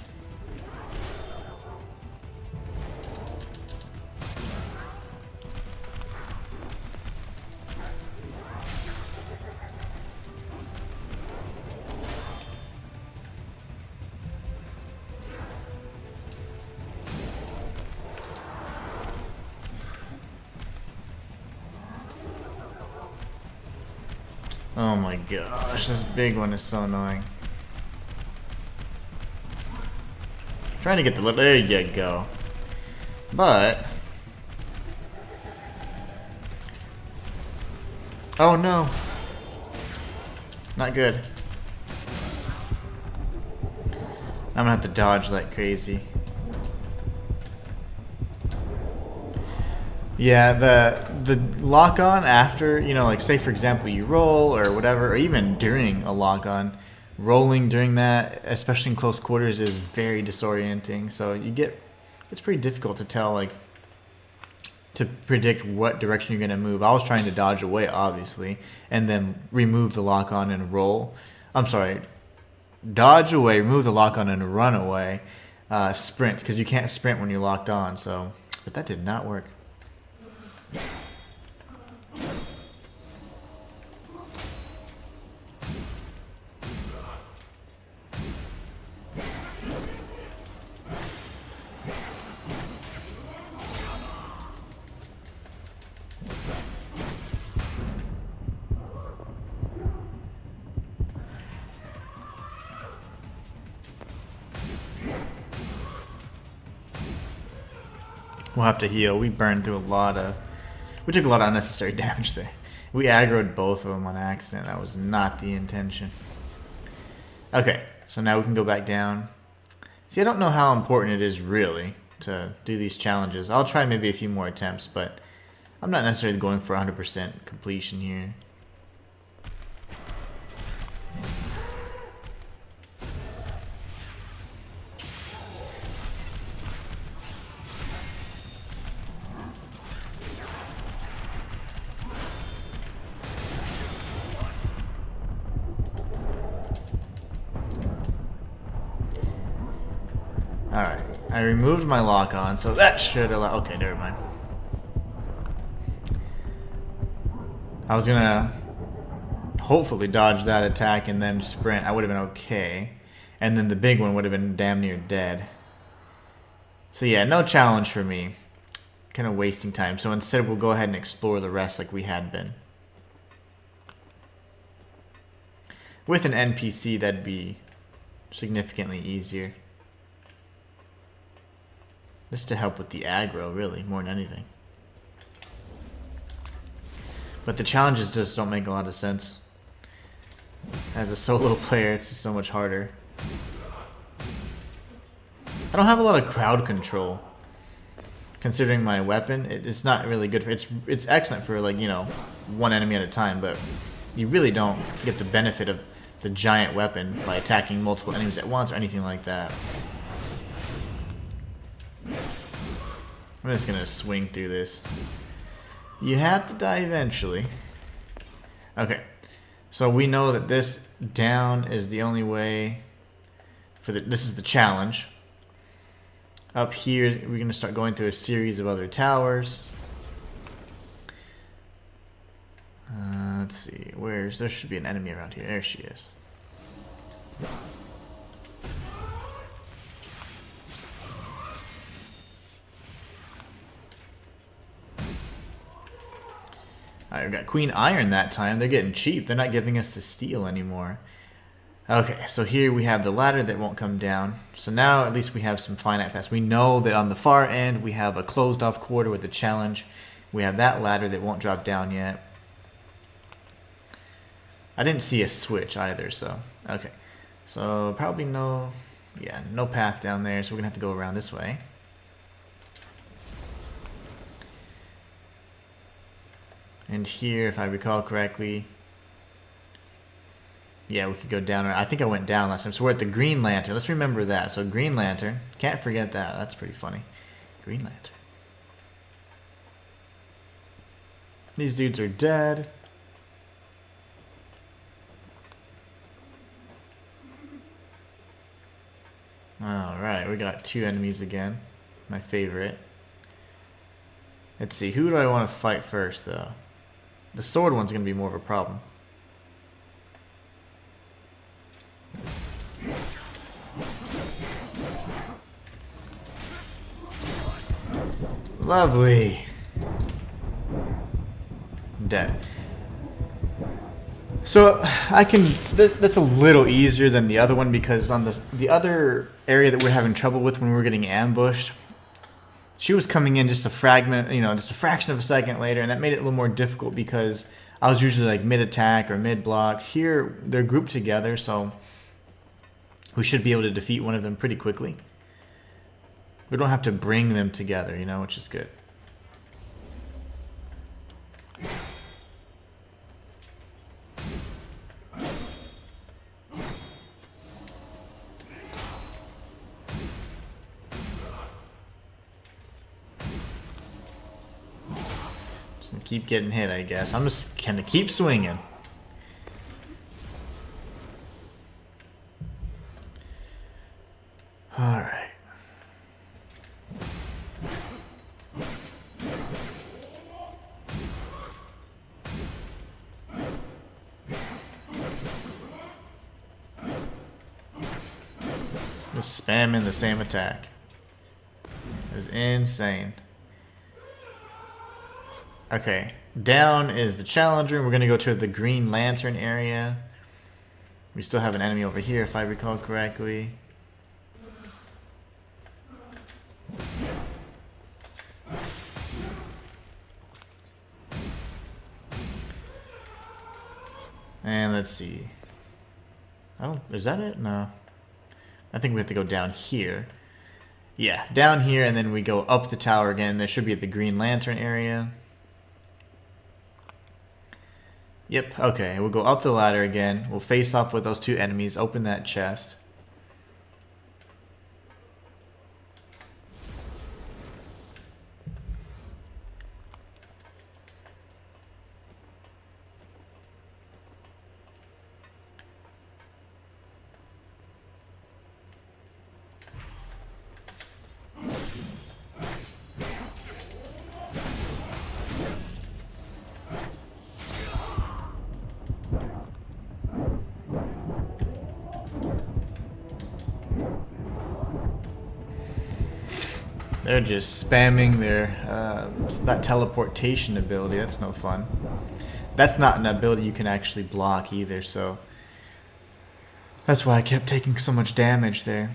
Oh my gosh, this big one is so annoying. Trying to get the little, there you go. But oh no, not good. I'm gonna have to dodge like crazy. Yeah, the lock on after, you know, like say for example you roll or whatever, or even during a lock on, rolling during that, especially in close quarters, is very disorienting. So it's pretty difficult to tell, like, to predict what direction you're gonna move. I was trying to dodge away, obviously, and then remove the lock on and roll. I'm sorry, dodge away, remove the lock on and run away, sprint, because you can't sprint when you're locked on. So, but that did not work. We'll have to heal. We burned through we took a lot of unnecessary damage there. We aggroed both of them on accident. That was not the intention. Okay, so now we can go back down. See, I don't know how important it is really to do these challenges. I'll try maybe a few more attempts, but I'm not necessarily going for 100% completion here. Alright, I removed my lock on, so that should allow... Okay, never mind. I was gonna hopefully dodge that attack and then sprint. I would have been okay. And then the big one would have been damn near dead. So yeah, no challenge for me. Kind of wasting time. So instead we'll go ahead and explore the rest like we had been. With an NPC, that'd be significantly easier. Just to help with the aggro, really, more than anything. But the challenges just don't make a lot of sense. As a solo player, it's just so much harder. I don't have a lot of crowd control. Considering my weapon, it's not really good for... It's excellent for, like, you know, one enemy at a time, but you really don't get the benefit of the giant weapon by attacking multiple enemies at once or anything like that. I'm just gonna swing through this. You have to die eventually. Okay, so we know that this down is the only way for this is the challenge. Up here, we're gonna start going through a series of other towers. Let's see, there should be an enemy around here. There she is. Alright, we got Queen Iron that time. They're getting cheap. They're not giving us the steel anymore. Okay, so here we have the ladder that won't come down. So now at least we have some finite paths. We know that on the far end we have a closed off quarter with the challenge. We have that ladder that won't drop down yet. I didn't see a switch either, so... Okay, so probably no path down there, so we're going to have to go around this way. And here, if I recall correctly, yeah, we could go down. I think I went down last time. So we're at the Green Lantern. Let's remember that. So Green Lantern. Can't forget that. That's pretty funny. Green Lantern. These dudes are dead. Alright, we got 2 enemies again. My favorite. Let's see, who do I want to fight first, though? The sword one's going to be more of a problem. Lovely. Dead. So I can. That's a little easier than the other one because on the other area that we're having trouble with when we were getting ambushed, she was coming in just a fragment, just a fraction of a second later, and that made it a little more difficult because I was usually like mid attack or mid block. Here they're grouped together, so we should be able to defeat one of them pretty quickly. We don't have to bring them together, which is good. Just gonna keep getting hit, I guess. I'm just gonna keep swinging. All right. Just spamming the same attack. It was insane. Okay, down is the challenger. We're gonna go to the Green Lantern area. We still have an enemy over here, if I recall correctly. And let's see. Is that it? No. I think we have to go down here. Yeah, down here, and then we go up the tower again. There should be at the Green Lantern area. Yep, okay. We'll go up the ladder again. We'll face off with those 2 enemies. Open that chest. They're just spamming their that teleportation ability. That's no fun. That's not an ability you can actually block either, so that's why I kept taking so much damage there.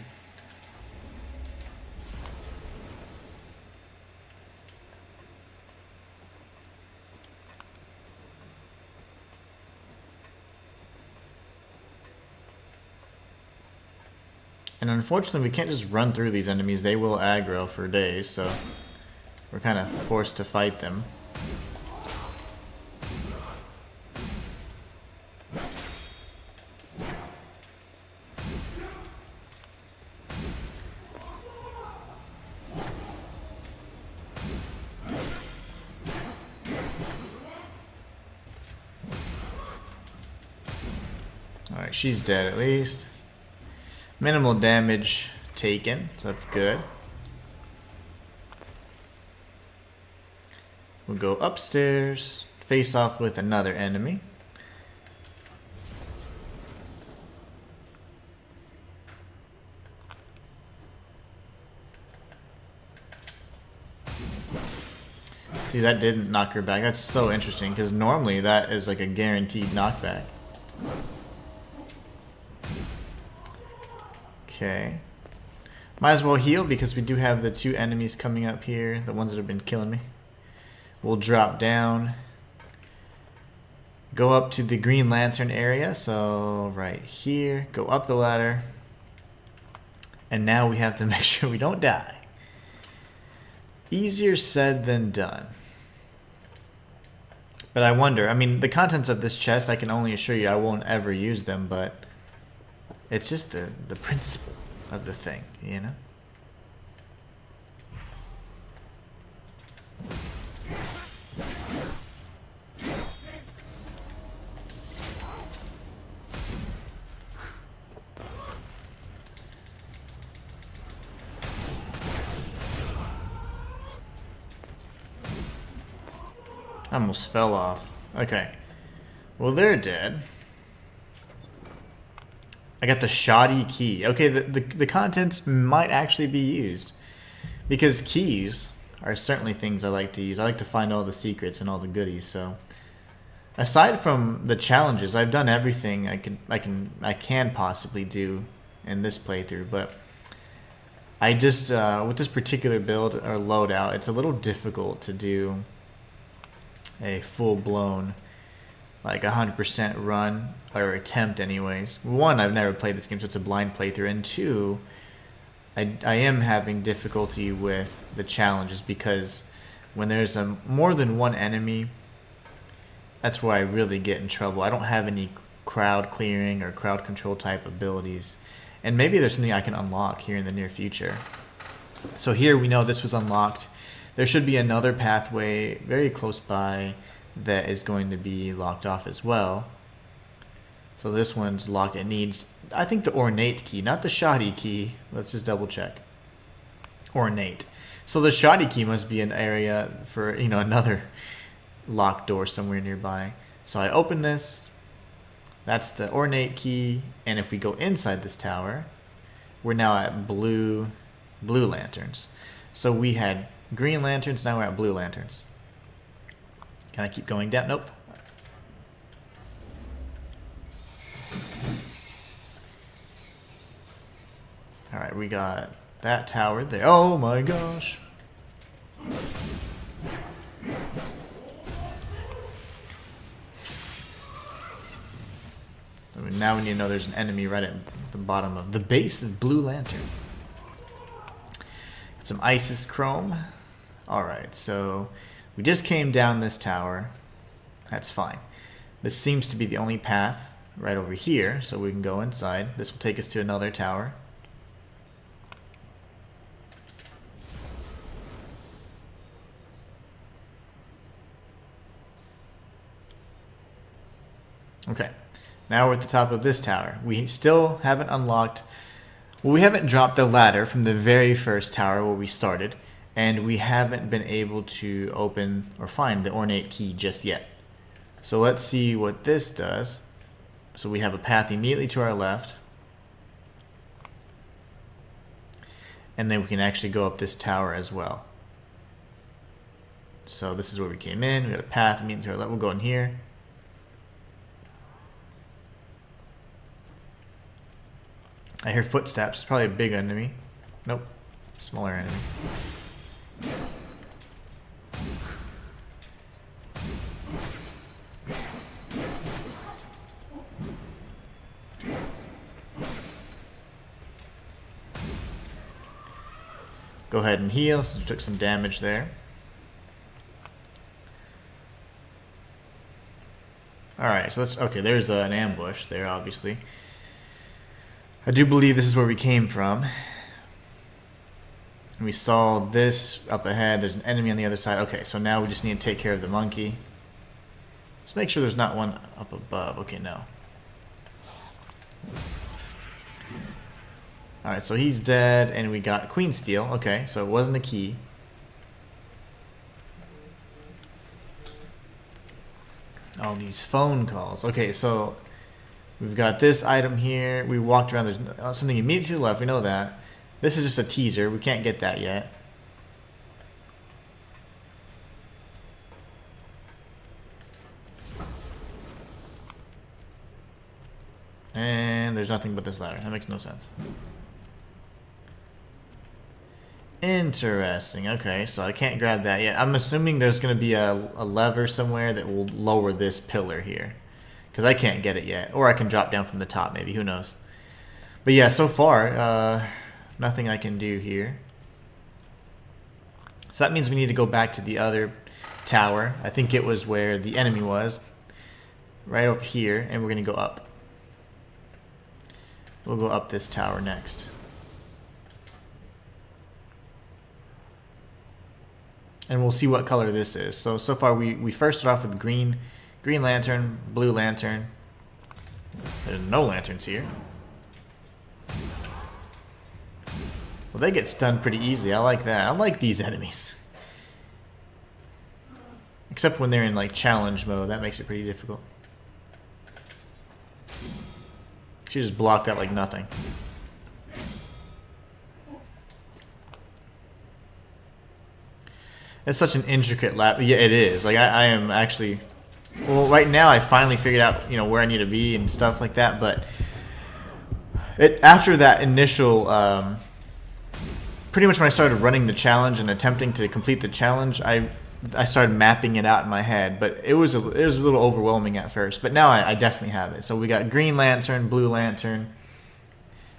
And unfortunately, we can't just run through these enemies. They will aggro for days, so we're kind of forced to fight them. Alright, she's dead at least. Minimal damage taken, so that's good. We'll go upstairs, face off with another enemy. See, that didn't knock her back. That's so interesting, because normally that is like a guaranteed knockback. Okay. Might as well heal because we do have the 2 enemies coming up here, the ones that have been killing me. We'll drop down. Go up to the Green Lantern area, so right here. Go up the ladder. And now we have to make sure we don't die. Easier said than done. But I wonder, I mean, the contents of this chest, I can only assure you I won't ever use them, but it's just the principle of the thing, you know? I almost fell off. Okay. Well, they're dead. I got the shoddy key. Okay, the contents might actually be used. Because keys are certainly things I like to use. I like to find all the secrets and all the goodies, so... Aside from the challenges, I've done everything I can possibly do in this playthrough, but... I just, with this particular build or loadout, it's a little difficult to do a full-blown, like 100% run, or attempt anyways. One, I've never played this game, so it's a blind playthrough, and two, I am having difficulty with the challenges because when there's more than one enemy, that's where I really get in trouble. I don't have any crowd clearing or crowd control type abilities. And maybe there's something I can unlock here in the near future. So here we know this was unlocked. There should be another pathway very close by that is going to be locked off as well. So this one's locked. It needs, I think, the ornate key, not the shoddy key. Let's just double check. Ornate. So the shoddy key must be an area for, you know, another locked door somewhere nearby. So I open this. That's the ornate key, and if we go inside this tower, we're now at blue lanterns. So we had green lanterns, now we're at blue lanterns. Can I keep going down? Nope. Alright, we got that tower there. Oh my gosh. Now we need to know there's an enemy right at the bottom of the base of Blue Lantern. Got some Isis Chrome. Alright, so we just came down this tower. That's fine. This seems to be the only path right over here, so we can go inside. This will take us to another tower. Okay. Now we're at the top of this tower. We still haven't unlocked... Well, we haven't dropped the ladder from the very first tower where we started. And we haven't been able to open or find the ornate key just yet. So let's see what this does. So we have a path immediately to our left. And then we can actually go up this tower as well. So this is where we came in. We got a path immediately to our left. We'll go in here. I hear footsteps. It's probably a big enemy. Nope. Smaller enemy. Go ahead and heal since we took some damage there. Alright, so let's... Okay, there's an ambush there, obviously. I do believe this is where we came from. We saw this up ahead. There's an enemy on the other side. Okay, so now we just need to take care of the monkey. Let's make sure there's not one up above. Okay, no. Alright, so he's dead, and we got Queen Steel. Okay, so it wasn't a key. All these phone calls. Okay, so... We've got this item here. We walked around. There's something immediately to the left. We know that. This is just a teaser. We can't get that yet. And there's nothing but this ladder. That makes no sense. Interesting. Okay, so I can't grab that yet. I'm assuming there's going to be a lever somewhere that will lower this pillar here. Because I can't get it yet. Or I can drop down from the top maybe. Who knows. But yeah, so far, nothing I can do here. So that means we need to go back to the other tower. I think it was where the enemy was. Right over here. And we're going to go up. We'll go up this tower next. And we'll see what color this is. So far we first start off with green lantern, blue lantern. There's no lanterns here. Well, they get stunned pretty easily. I like that. I like these enemies. Except when they're in like challenge mode, that makes it pretty difficult. She just blocked that like nothing. It's such an intricate lap. Yeah, it is. Like I am actually. Well, right now I finally figured out where I need to be and stuff like that. But after that initial, pretty much when I started running the challenge and attempting to complete the challenge, I started mapping it out in my head. But it was a little overwhelming at first. But now I definitely have it. So we got Green Lantern, Blue Lantern.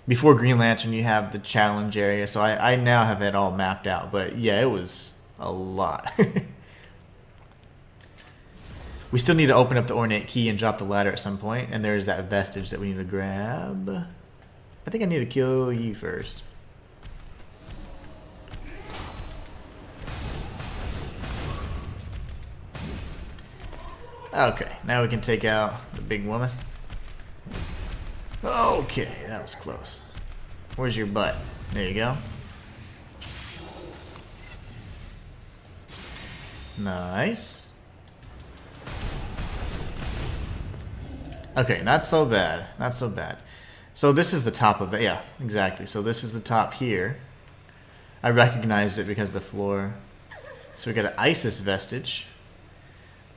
Before Green Lantern, you have the challenge area. So I now have it all mapped out. But yeah, it was a lot. We still need to open up the ornate key and drop the ladder at some point, and there's that vestige that we need to grab. I think I need to kill you first. Okay, now we can take out the big woman. Okay, that was close. Where's your butt? There you go. Nice. Okay, not so bad. Not so bad. So this is the top of the... Yeah, exactly. So this is the top here. I recognized it because of the floor. So we got an Isis vestige.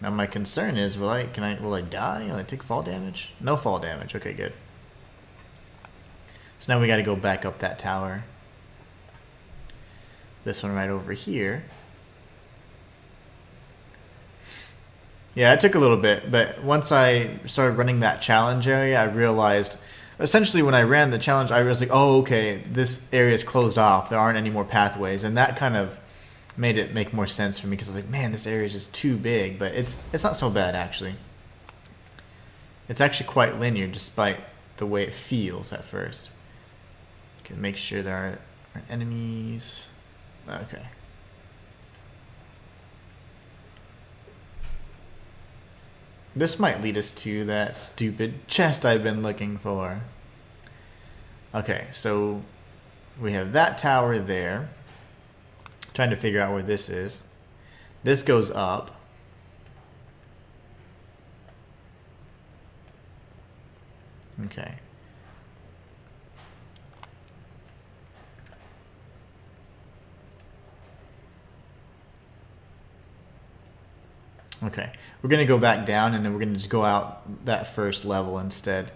Now my concern is, will I die? Will I take fall damage? No fall damage. Okay, good. So now we got to go back up that tower. This one right over here. Yeah, it took a little bit, but once I started running that challenge area, I realized, essentially when I ran the challenge, I was like, oh, okay, this area is closed off. There aren't any more pathways, and that kind of made it make more sense for me, because I was like, man, this area is just too big, but it's not so bad, actually. It's actually quite linear, despite the way it feels at first. Can make sure there aren't enemies. Okay. This might lead us to that stupid chest I've been looking for. Okay, so we have that tower there. Trying to figure out where this is. This goes up. Okay. Okay, we're going to go back down, and then we're going to just go out that first level instead.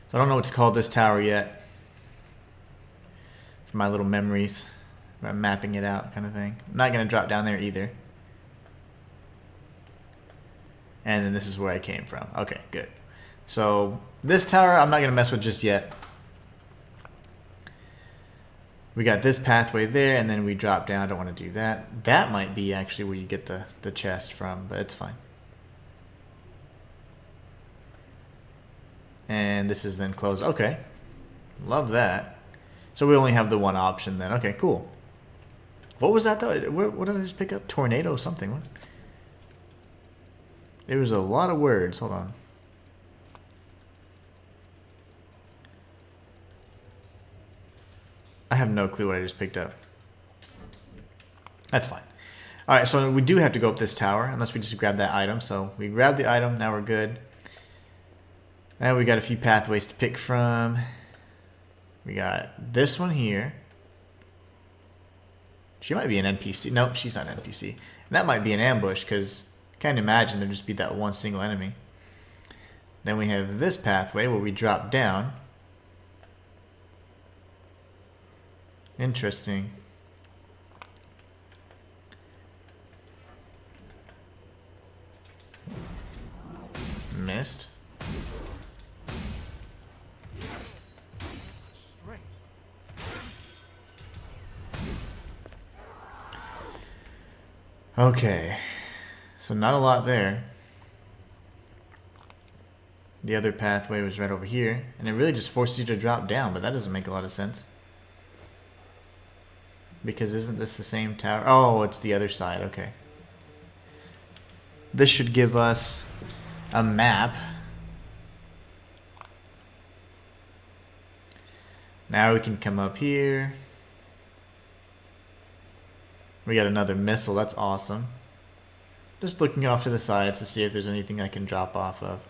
So I don't know what to call this tower yet. For my little memories. I'm mapping it out kind of thing. I'm not going to drop down there either. And then this is where I came from. Okay, good. So this tower I'm not going to mess with just yet. We got this pathway there, and then we drop down. I don't want to do that. That might be actually where you get the chest from, but it's fine. And this is then closed. Okay. Love that. So we only have the one option then. Okay, cool. What was that, though? What did I just pick up? Tornado something. What? There was a lot of words. Hold on. I have no clue what I just picked up. That's fine. Alright, so we do have to go up this tower, unless we just grab that item. So we grab the item, now we're good. And we got a few pathways to pick from. We got this one here. She might be an NPC. Nope, she's not an NPC. And that might be an ambush, because I can't imagine there'd just be that one single enemy. Then we have this pathway where we drop down. Interesting. Missed. Okay. So not a lot there. The other pathway was right over here, and it really just forces you to drop down, but that doesn't make a lot of sense. Because isn't this the same tower? Oh, it's the other side. Okay. This should give us a map. Now we can come up here. We got another missile. That's awesome. Just looking off to the sides to see if there's anything I can drop off of.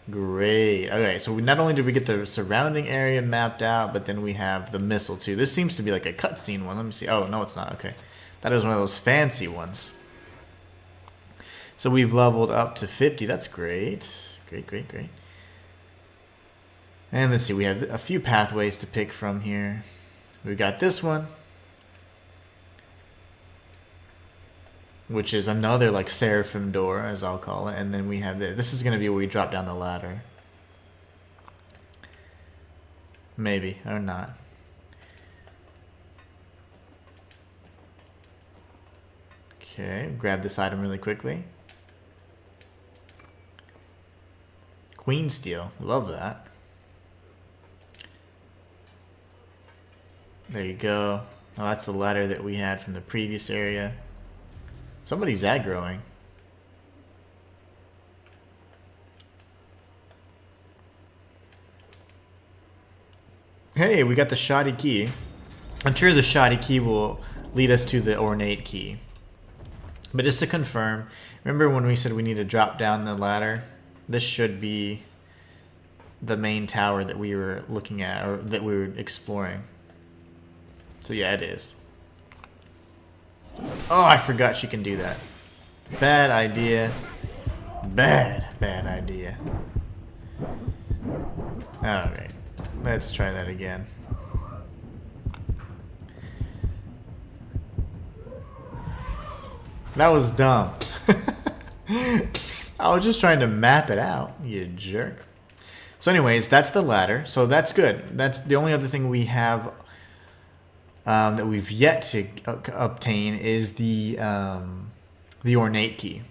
Great. Okay, so not only did we get the surrounding area mapped out, but then we have the missile too. This seems to be like a cutscene one. Let me see. Oh, no, it's not. Okay. That is one of those fancy ones. So we've leveled up to 50. That's great. Great, great, great. And let's see. We have a few pathways to pick from here. We've got this one, which is another like seraphim door, as I'll call it. And then we have this. This is going to be where we drop down the ladder. Maybe, or not. Okay, grab this item really quickly. Queen steel, love that. There you go. Oh, that's the ladder that we had from the previous area. Somebody's aggroing. Hey, we got the shoddy key. I'm sure the shoddy key will lead us to the ornate key. But just to confirm, remember when we said we need to drop down the ladder? This should be the main tower that we were looking at, or that we were exploring. So yeah, it is. Oh, I forgot she can do that. Bad idea. Bad idea. Alright, let's try that again. That was dumb. I was just trying to map it out, you jerk. So anyways, that's the ladder. So that's good. That's the only other thing we have that we've yet to obtain is the ornate key.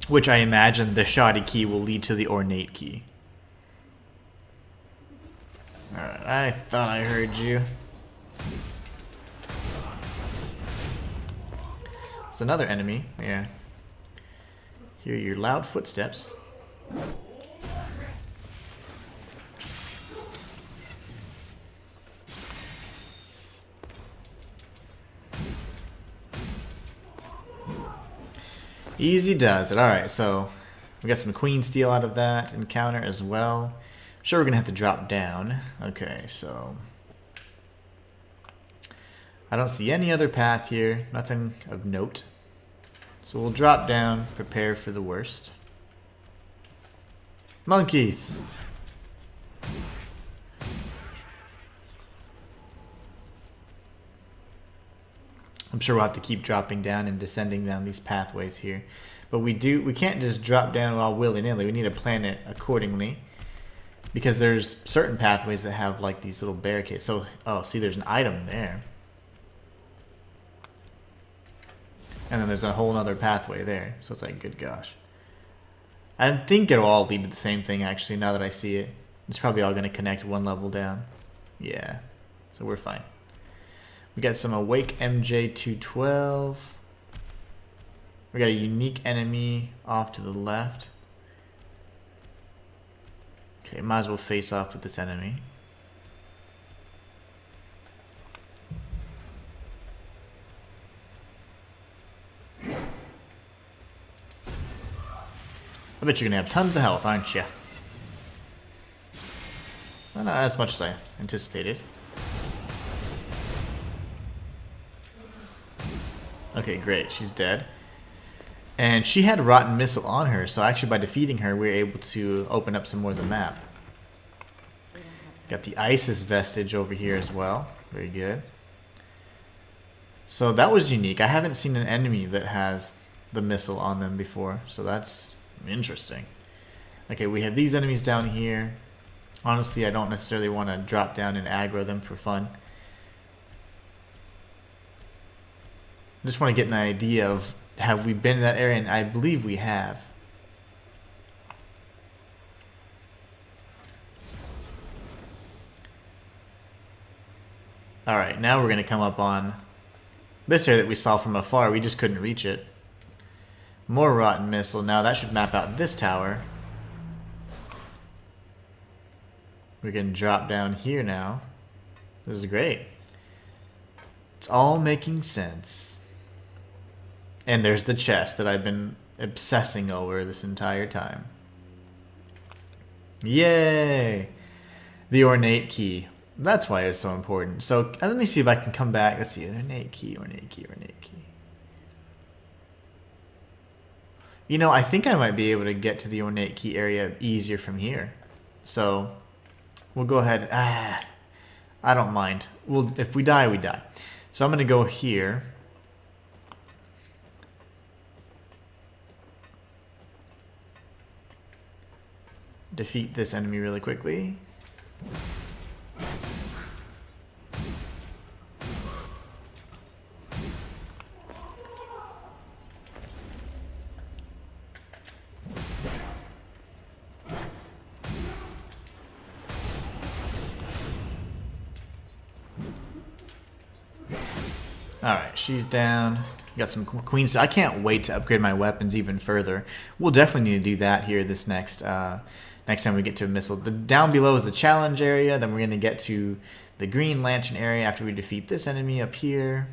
Which I imagine the shoddy key will lead to the ornate key. Alright, I thought I heard you. It's another enemy, yeah. Hear your loud footsteps. Easy does it. Alright, so we got some queen steel out of that encounter as well. I'm sure we're gonna have to drop down. Okay, so I don't see any other path here, nothing of note. So we'll drop down, prepare for the worst. Monkeys! I'm sure we'll have to keep dropping down and descending down these pathways here. But we can't just drop down all willy-nilly. We need to plan it accordingly. Because there's certain pathways that have like these little barricades. So, oh, see, there's an item there. And then there's a whole other pathway there. So it's like, good gosh. I think it'll all lead to the same thing, actually, now that I see it. It's probably all going to connect one level down. Yeah. So we're fine. We got some Awake MJ212. We got a unique enemy off to the left. Okay, might as well face off with this enemy. I bet you're gonna have tons of health, aren't you? Well, not as much as I anticipated. Okay, great. She's dead. And she had Rotten Missile on her, so actually by defeating her, we were able to open up some more of the map. Got the Isis vestige over here as well. Very good. So that was unique. I haven't seen an enemy that has the missile on them before, so that's interesting. Okay, we have these enemies down here. Honestly, I don't necessarily want to drop down and aggro them for fun. I just want to get an idea of, have we been in that area? And I believe we have. Alright, now we're going to come up on this area that we saw from afar. We just couldn't reach it. More Rotten Missile. Now that should map out this tower. We can drop down here now. This is great. It's all making sense. And there's the chest that I've been obsessing over this entire time. Yay! The ornate key. That's why it's so important. So let me see if I can come back. Let's see. Ornate key, ornate key, ornate key. You know, I think I might be able to get to the ornate key area easier from here. So we'll go ahead. I don't mind. If we die, we die. So I'm going to go here. Defeat this enemy really quickly. Alright, she's down. Got some queens. I can't wait to upgrade my weapons even further. We'll definitely need to do that here this next time we get to a missile. The down below is the challenge area. Then we're going to get to the Green Lantern area after we defeat this enemy up here.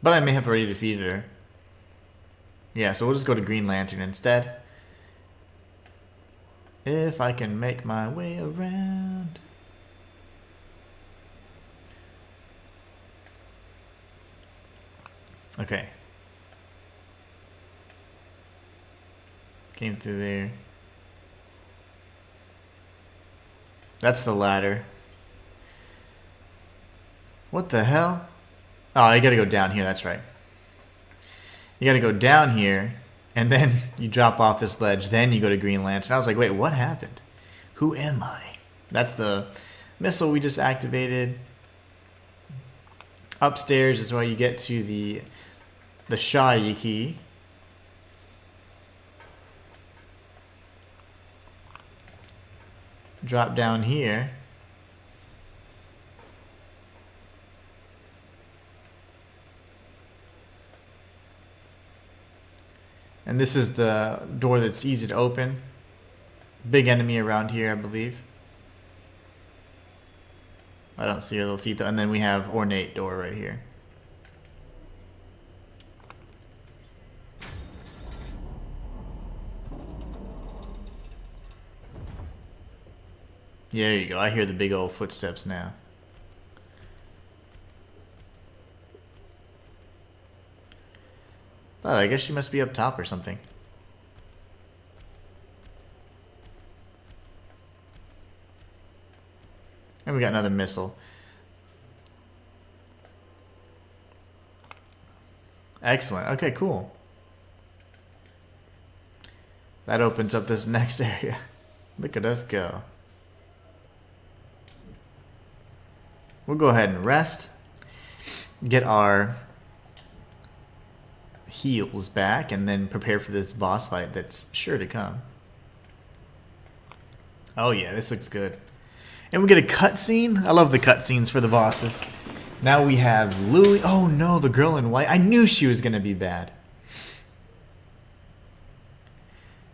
But I may have already defeated her. Yeah, so we'll just go to Green Lantern instead. If I can make my way around. Okay. Came through there. That's the ladder. What the hell? Oh, you gotta go down here, that's right. You gotta go down here, and then you drop off this ledge, then you go to Green Lantern. I was like, wait, what happened? Who am I? That's the missile we just activated. Upstairs is where you get to the shoddy key. Drop down here. And this is the door that's easy to open. Big enemy around here, I believe. I don't see her little feet though. And then we have ornate door right here. Yeah, there you go. I hear the big old footsteps now. But I guess she must be up top or something. And we got another missile. Excellent. Okay, cool. That opens up this next area. Look at us go. We'll go ahead and rest. Get our heals back and then prepare for this boss fight that's sure to come. Oh yeah, this looks good. And we get a cutscene. I love the cutscenes for the bosses. Now we have Louie. Oh no, the girl in white. I knew she was going to be bad.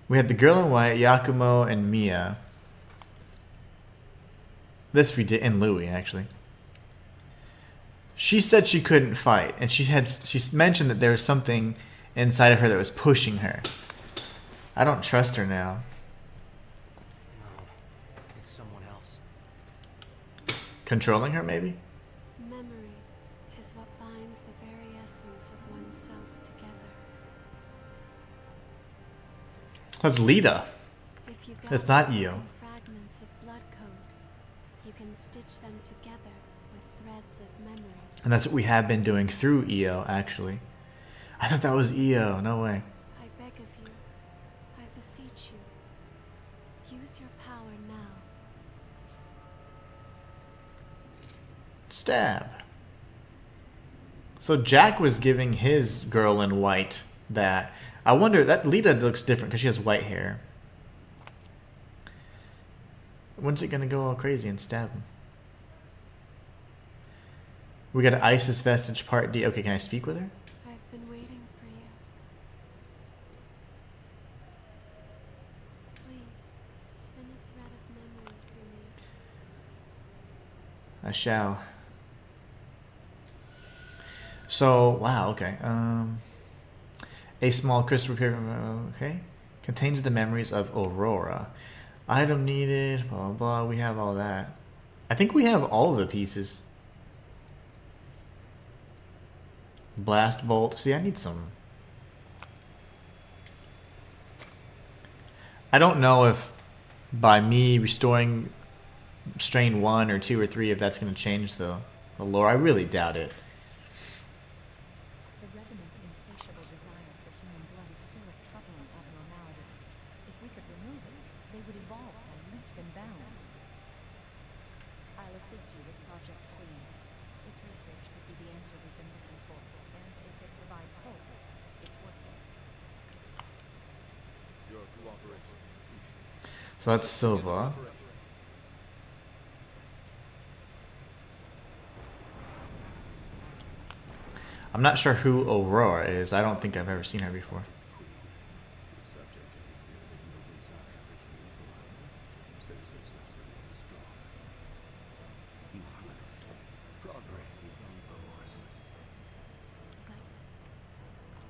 We had the girl in white, Yakumo, and Mia. This we did, and Louie actually. She said she couldn't fight, and she mentioned that there was something inside of her that was pushing her. I don't trust her now. No, it's someone else. Controlling her, maybe? Memory is what binds the very essence of oneself together. That's Lita. If you That's gather not Io. broken fragments of blood code, you can stitch them together with threads of memory. And that's what we have been doing through Io, actually. I thought that was Io. No way. I beg of you, I beseech you, use your power now. Stab. So Jack was giving his girl in white that. I wonder, that Lita looks different because she has white hair. When's it going to go all crazy and stab him? We got an Isis Vestige Part D. Okay, can I speak with her? I've been waiting for you. Please, spin a thread of memory I shall. So, wow, okay. A small crystal here, okay. Contains the memories of Aurora. Item needed, blah, blah, blah. We have all that. I think we have all of the pieces. Blast bolt. See, I need some. I don't know if by me restoring strain 1 or 2 or 3 if that's going to change the lore. I really doubt it. The Revenant's insatiable desire for human blood is still a troubling abnormality. If we could remove it, they would evolve by leaps and bounds. I'll assist you with Project Queen. This research could be the answer we've been looking for, and if it provides hope, it's worth it. Your cooperation is appreciated. So that's Silva. I'm not sure who Aurora is. I don't think I've ever seen her before. The subject has exhibited no desire for human blood. Sense of self remains strong. Marvelous. Progress is on course. But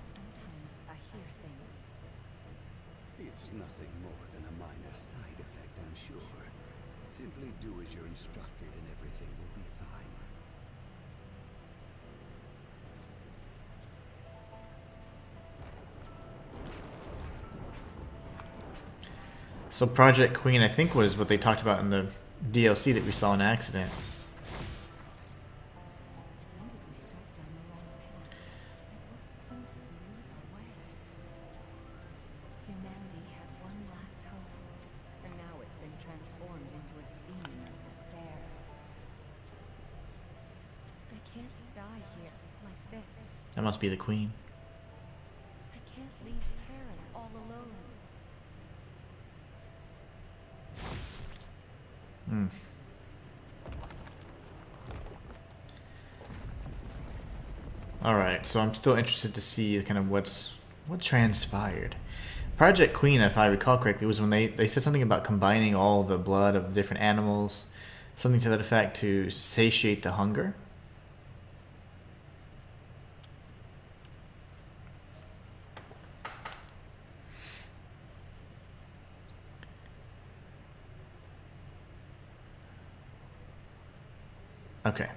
sometimes I hear things. It's nothing more than a minor side effect, I'm sure. Simply do as you're instructed and everything will be fine. So Project Queen, I think, was what they talked about in the DLC that we saw in Accident. When did we start down the wrong path? At what point did we lose our way? Humanity had one last hope, and now it's been transformed into a demon of despair. I can't die here like this. That must be the Queen. I can't leave Karen all alone. Alright, so I'm still interested to see kind of what transpired. Project Queen, if I recall correctly, was when they said something about combining all the blood of the different animals, something to that effect to satiate the hunger. Okay.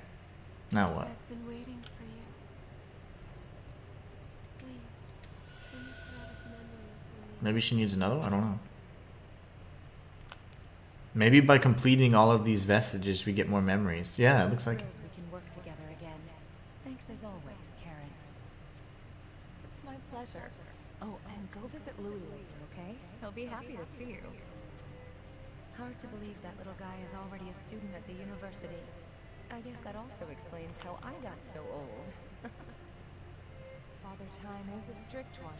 Now what? I've been waiting for you. Please, spin a thread of memory for me. Maybe she needs another one? I don't know. Maybe by completing all of these vestiges, we get more memories. Yeah, it looks like. We can work together again. Thanks as always, Karen. It's my pleasure. Oh, and go visit Louis later, okay? He'll be happy to see you. Hard to believe that little guy is already a student at the university. I guess that also explains how I got so old. Father Time is a strict one.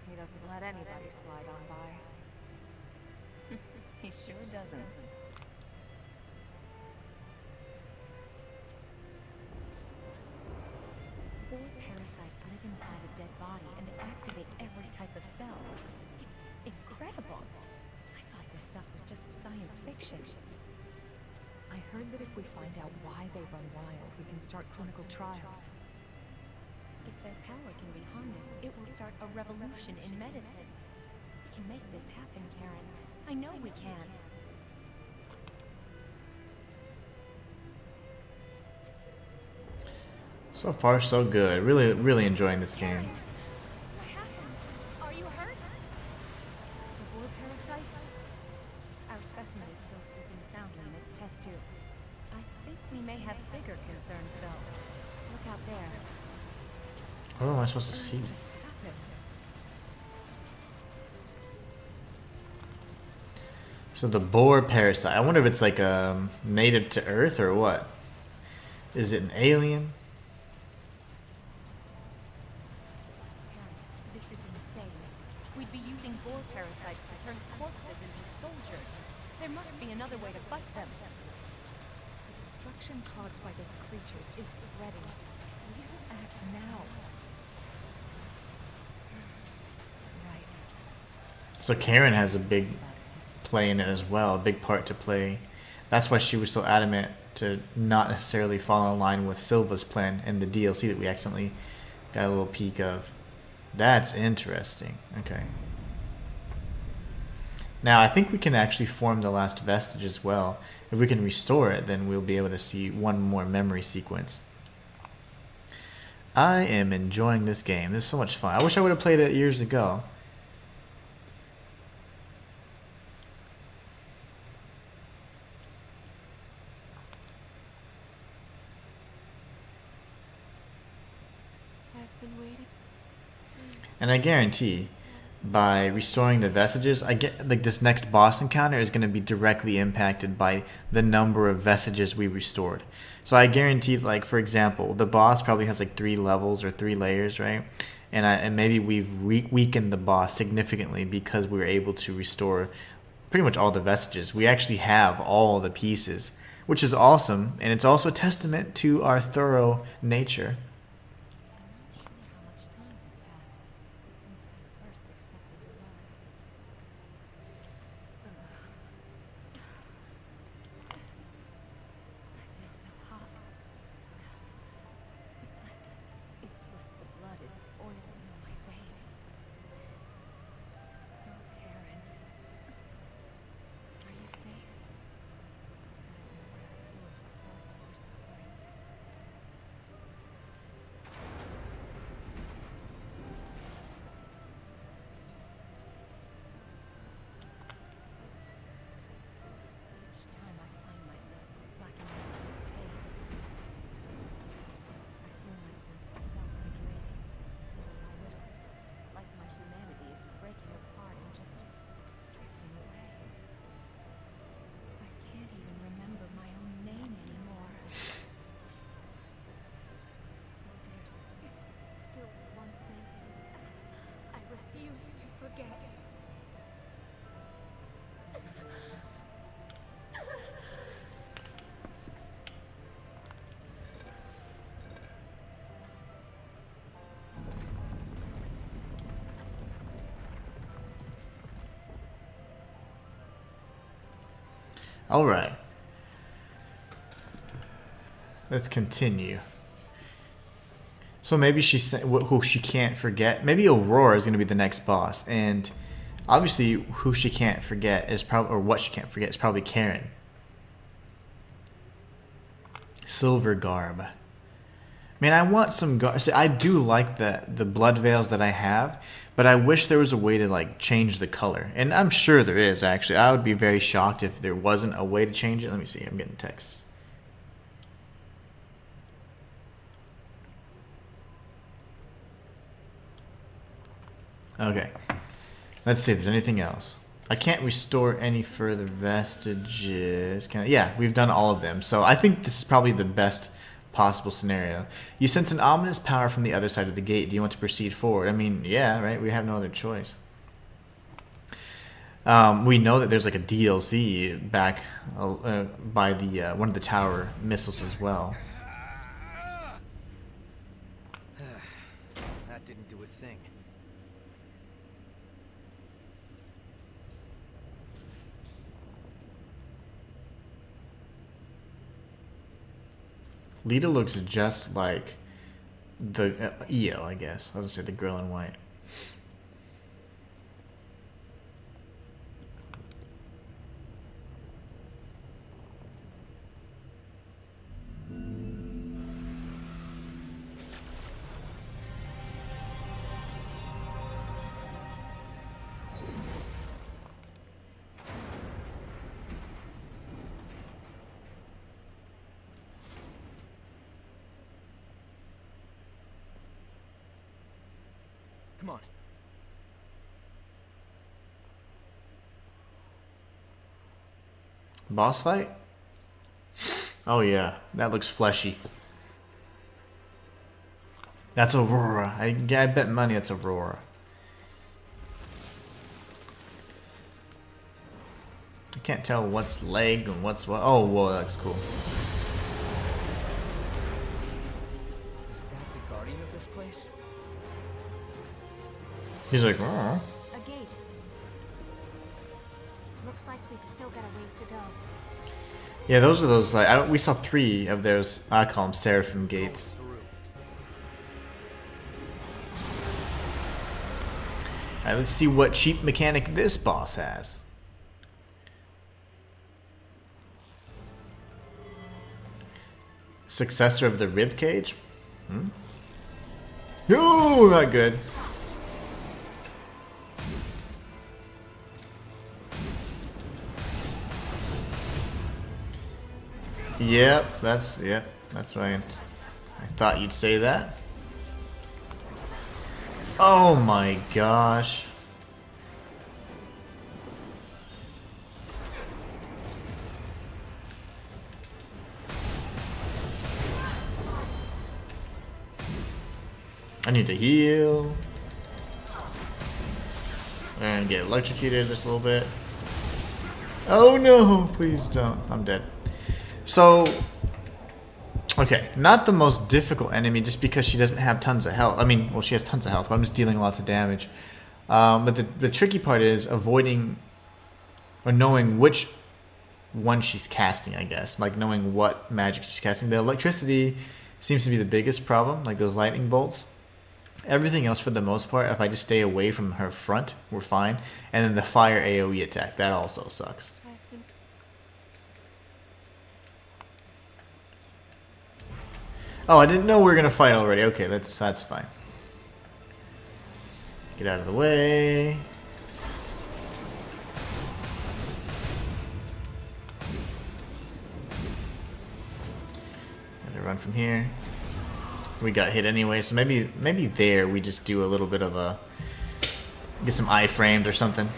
He doesn't let anybody slide on by. He sure doesn't. Boar parasites live inside a dead body and activate every type of cell. It's incredible. I thought this stuff was just science fiction. I heard that if we find out why they run wild, we can start clinical trials. If their power can be harnessed, it will start a revolution in medicine. We can make this happen, Karen. I know we can. So far, so good. Really, really enjoying this game. What happened? Are you hurt? The boar parasite? Our specimen is still sleeping soundly in its test tube. I think we may have bigger concerns, though. Look out there. What am I supposed to see? Just happened. So the boar parasite. I wonder if it's like native to Earth or what? Is it an alien? This is insane. We'd be using boar parasites to turn corpses into soldiers. There must be another way to fight them. The destruction caused by those creatures is spreading. We will act now. Right. So Karen has a big play in it as well, a big part to play. That's why she was so adamant to not necessarily fall in line with Silva's plan and the DLC that we accidentally got a little peek of. That's interesting. Okay. Now I think we can actually form the last vestige as well. If we can restore it, then we'll be able to see one more memory sequence. I am enjoying this game. This is so much fun. I wish I would have played it years ago. I've been waiting. And I guarantee, by restoring the vestiges, I get like this next boss encounter is going to be directly impacted by the number of vestiges we restored. So I guarantee, like for example, the boss probably has like 3 levels or 3 layers, right? And maybe we've weakened the boss significantly because we were able to restore pretty much all the vestiges. We actually have all the pieces, which is awesome, and it's also a testament to our thorough nature. All right. Let's continue. So maybe she said who she can't forget. Maybe Aurora is going to be the next boss, and obviously who she can't forget is probably, or what she can't forget is probably Karen. Silver garb. Man, I want some garb. See, I do like the blood veils that I have, but I wish there was a way to like change the color. And I'm sure there is actually. I would be very shocked if there wasn't a way to change it. Let me see. I'm getting texts. Okay. Let's see if there's anything else. I can't restore any further vestiges. Can I? Yeah, we've done all of them. So I think this is probably the best possible scenario. You sense an ominous power from the other side of the gate. Do you want to proceed forward? I mean, yeah, right? We have no other choice. We know that there's like a DLC back by the one of the tower missiles as well. That didn't do a thing. Lita looks just like the EO, I guess. I was gonna say the girl in white. Come on. Boss fight? Oh yeah, that looks fleshy. That's Aurora. I bet money it's Aurora. I can't tell what's leg and what's what. Oh, whoa, that looks cool. Is that the guardian of this place? He's like, oh. A gate. Looks like we've still got a ways to go. Yeah, those are those, like, we saw 3 of those, I call them Seraphim Gates. Alright, let's see what cheap mechanic this boss has. Successor of the rib cage? Hmm? No, not good. Yep, that's right. I thought you'd say that. Oh my gosh. I need to heal. And get electrocuted just a little bit. Oh no, please don't. I'm dead. So, okay, not the most difficult enemy just because she doesn't have tons of health. I mean, well, she has tons of health, but I'm just dealing lots of damage. But the tricky part is avoiding or knowing which one she's casting, I guess. Like knowing what magic she's casting. The electricity seems to be the biggest problem, like those lightning bolts. Everything else, for the most part, if I just stay away from her front, we're fine. And then the fire AoE attack, that also sucks. Oh, I didn't know we were gonna fight already. Okay, that's fine. Get out of the way. Gotta run from here. We got hit anyway, so maybe there we just do a little bit of a get some iframes or something.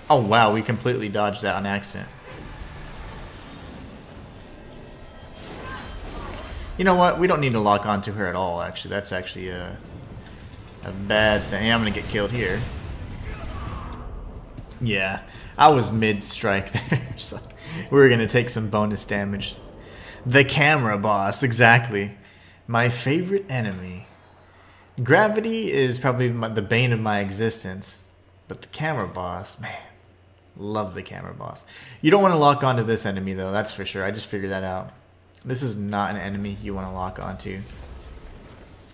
Oh wow, we completely dodged that on accident. You know what? We don't need to lock onto her at all, actually. That's actually a bad thing. I'm going to get killed here. Yeah, I was mid-strike there, so we were going to take some bonus damage. The camera boss, exactly. My favorite enemy. Gravity is probably the bane of my existence, but the camera boss, man. Love the camera boss. You don't want to lock onto this enemy, though, that's for sure. I just figured that out. This is not an enemy you want to lock onto.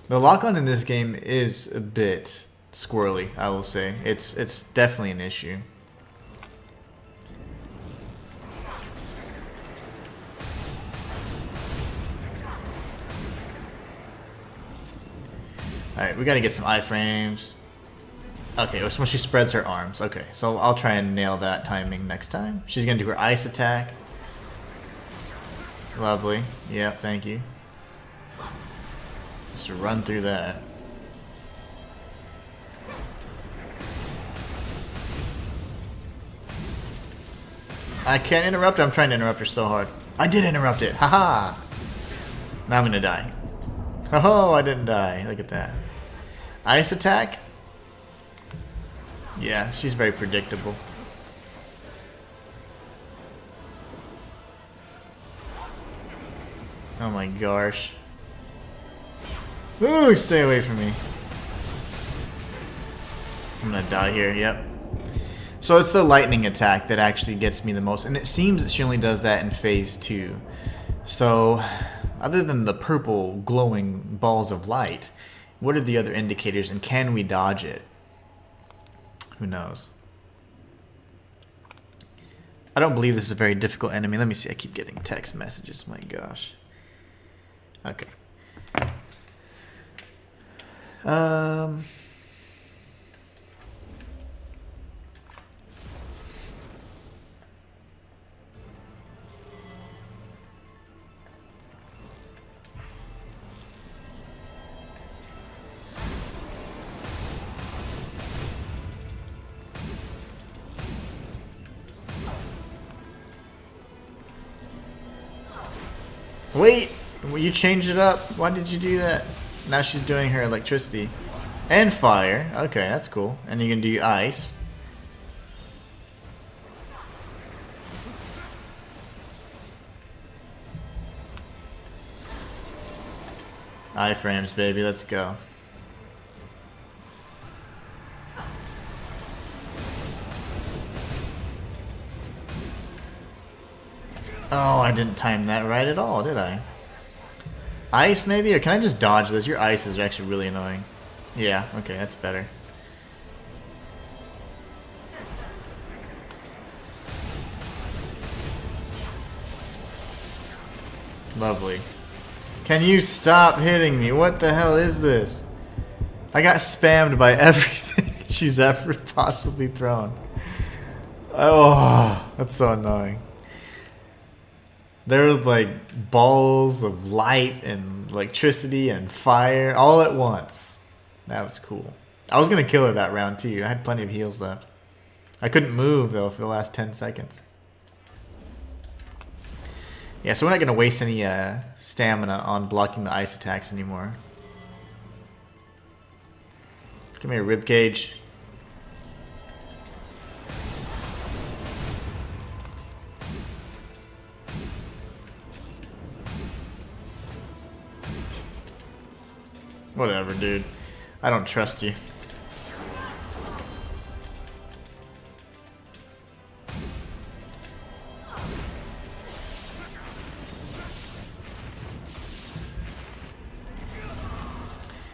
The lock-on in this game is a bit squirrely, I will say. It's definitely an issue. Alright, we gotta get some iframes. Okay, it's when she spreads her arms. Okay, so I'll try and nail that timing next time. She's gonna do her ice attack. Lovely. Yep, thank you. Just run through that. I can't interrupt her. I'm trying to interrupt her so hard. I did interrupt it. Haha. Now I'm gonna die. Oh, I didn't die. Look at that. Ice attack? Yeah, she's very predictable. Oh my gosh. Ooh, stay away from me. I'm gonna die here, yep. So it's the lightning attack that actually gets me the most, and it seems that she only does that in phase 2. So, other than the purple glowing balls of light, what are the other indicators, and can we dodge it? Who knows? I don't believe this is a very difficult enemy. Let me see, I keep getting text messages, my gosh. Okay. Wait! Will you change it up? Why did you do that? Now she's doing her electricity. And fire. Okay, that's cool. And you can do ice. Iframes, baby. Let's go. Oh, I didn't time that right at all, did I? Ice, maybe? Or can I just dodge this? Your ice is actually really annoying. Yeah, okay, that's better. Lovely. Can you stop hitting me? What the hell is this? I got spammed by everything she's ever possibly thrown. Oh, that's so annoying. There were like balls of light and electricity and fire all at once. That was cool. I was going to kill her that round too. I had plenty of heals left. I couldn't move though for the last 10 seconds. Yeah, so we're not going to waste any stamina on blocking the ice attacks anymore. Give me a ribcage. Whatever, dude. I don't trust you.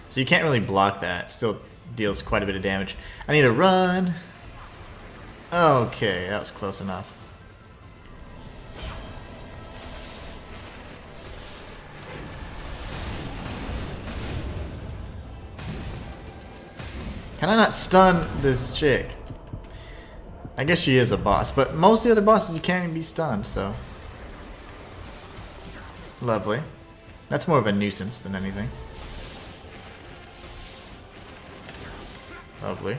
So you can't really block that. Still deals quite a bit of damage. I need to run. Okay, that was close enough. Can I not stun this chick? I guess she is a boss, but most of the other bosses you can't be stunned, so. Lovely. That's more of a nuisance than anything. Lovely.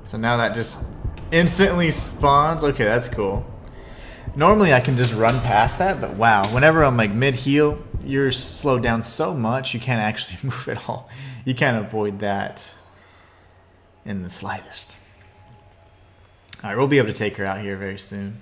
So now that just instantly spawns. Okay, that's cool. Normally I can just run past that, but wow, whenever I'm like mid-heal, you're slowed down so much you can't actually move at all. You can't avoid that in the slightest. Alright, we'll be able to take her out here very soon.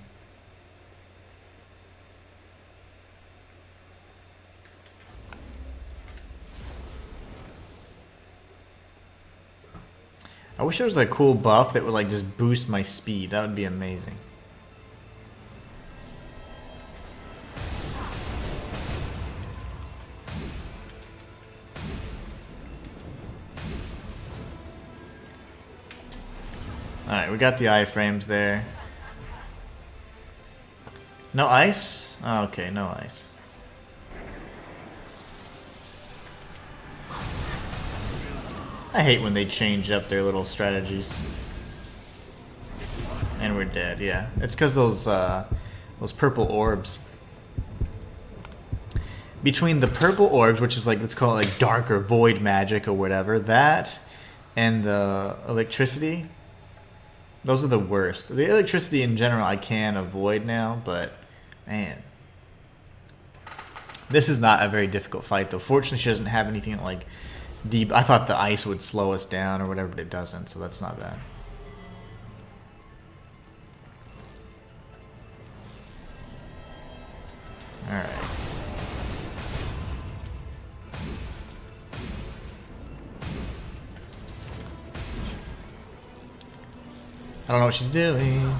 I wish there was a cool buff that would like just boost my speed. That would be amazing. Alright, we got the iframes there. No ice? Oh, okay, no ice. I hate when they change up their little strategies. And we're dead, yeah. It's because those purple orbs. Between the purple orbs, which is like, let's call it like dark or void magic or whatever, that and the electricity, those are the worst. The electricity in general I can avoid now, but man. This is not a very difficult fight though. Fortunately she doesn't have anything like deep. I thought the ice would slow us down or whatever, but it doesn't, so that's not bad. Alright. I don't know what she's doing.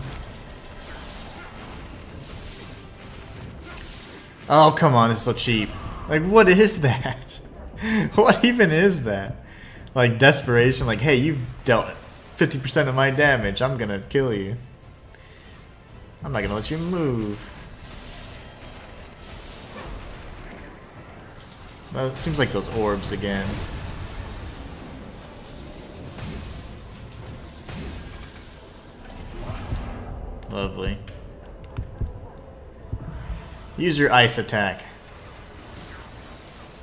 Oh, come on, this is so cheap. Like, what is that? What even is that? Like, desperation, like, hey, you've dealt 50% of my damage. I'm gonna kill you. I'm not gonna let you move. Well, it seems like those orbs again. Lovely. Use your ice attack.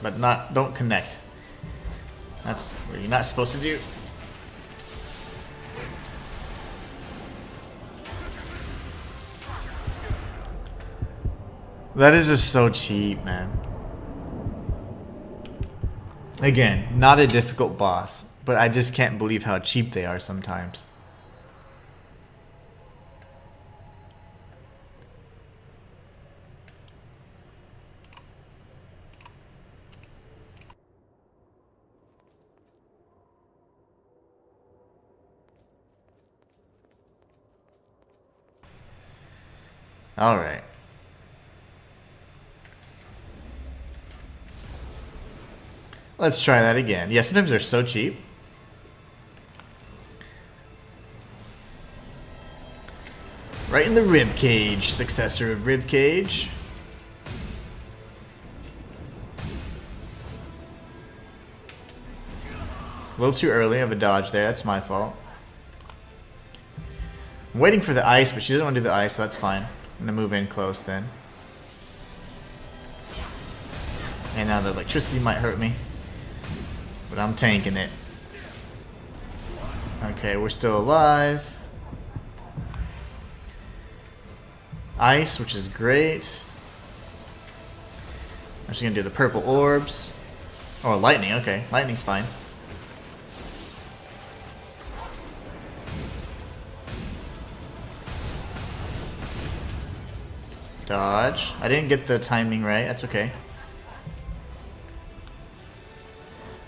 But don't connect. That's what you're not supposed to do. That is just so cheap, man. Again, not a difficult boss, but I just can't believe how cheap they are sometimes. Alright. Let's try that again. Yeah, sometimes they're so cheap. Right in the rib cage, successor of rib cage. A little too early. I have a dodge there. That's my fault. I'm waiting for the ice, but she doesn't want to do the ice, so that's fine. I'm going to move in close then. And now the electricity might hurt me. But I'm tanking it. Okay, we're still alive. Ice, which is great. I'm just going to do the purple orbs. Oh, lightning. Okay, lightning's fine. Dodge. I didn't get the timing right. That's okay.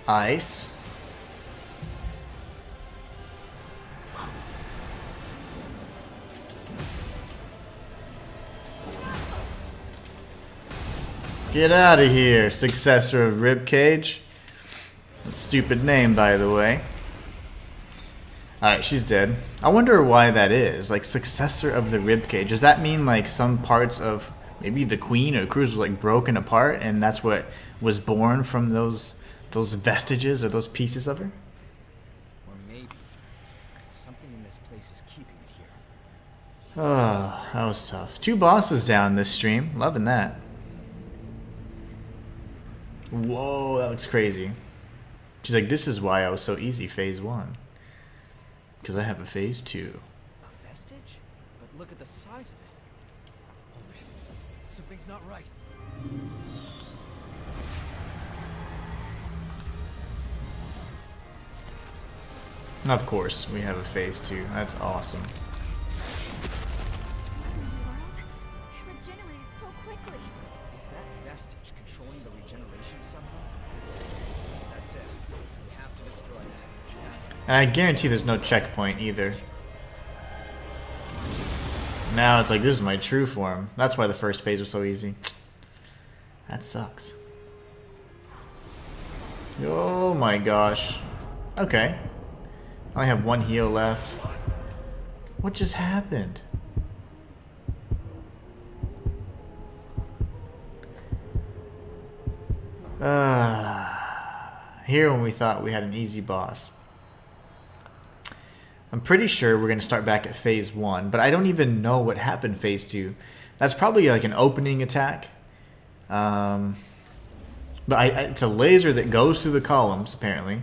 Ice. Get out of here, successor of Ribcage. Stupid name, by the way. Alright, she's dead. I wonder why that is. Like, successor of the Ribcage. Does that mean, like, some parts of maybe the Queen or the Cruise was, like, broken apart, and that's what was born from those vestiges or those pieces of her? Or maybe something in this place is keeping it here. Oh, that was tough. 2 bosses down this stream. Loving that. Whoa, that looks crazy. She's like, this is why I was so easy phase 1. Because I have a phase 2. A vestige? But look at the size of it. Hold it. Something's not right. Of course, we have a phase 2. That's awesome. It regenerated so quickly. Is that vestige controlling the regeneration somehow? That's it. We have to destroy it. And I guarantee there's no checkpoint either. Now it's like, this is my true form. That's why the first phase was so easy. That sucks. Oh my gosh. Okay. I only have 1 heal left. What just happened? Here when we thought we had an easy boss. I'm pretty sure we're going to start back at phase 1, but I don't even know what happened phase 2. That's probably like an opening attack. But it's a laser that goes through the columns, apparently.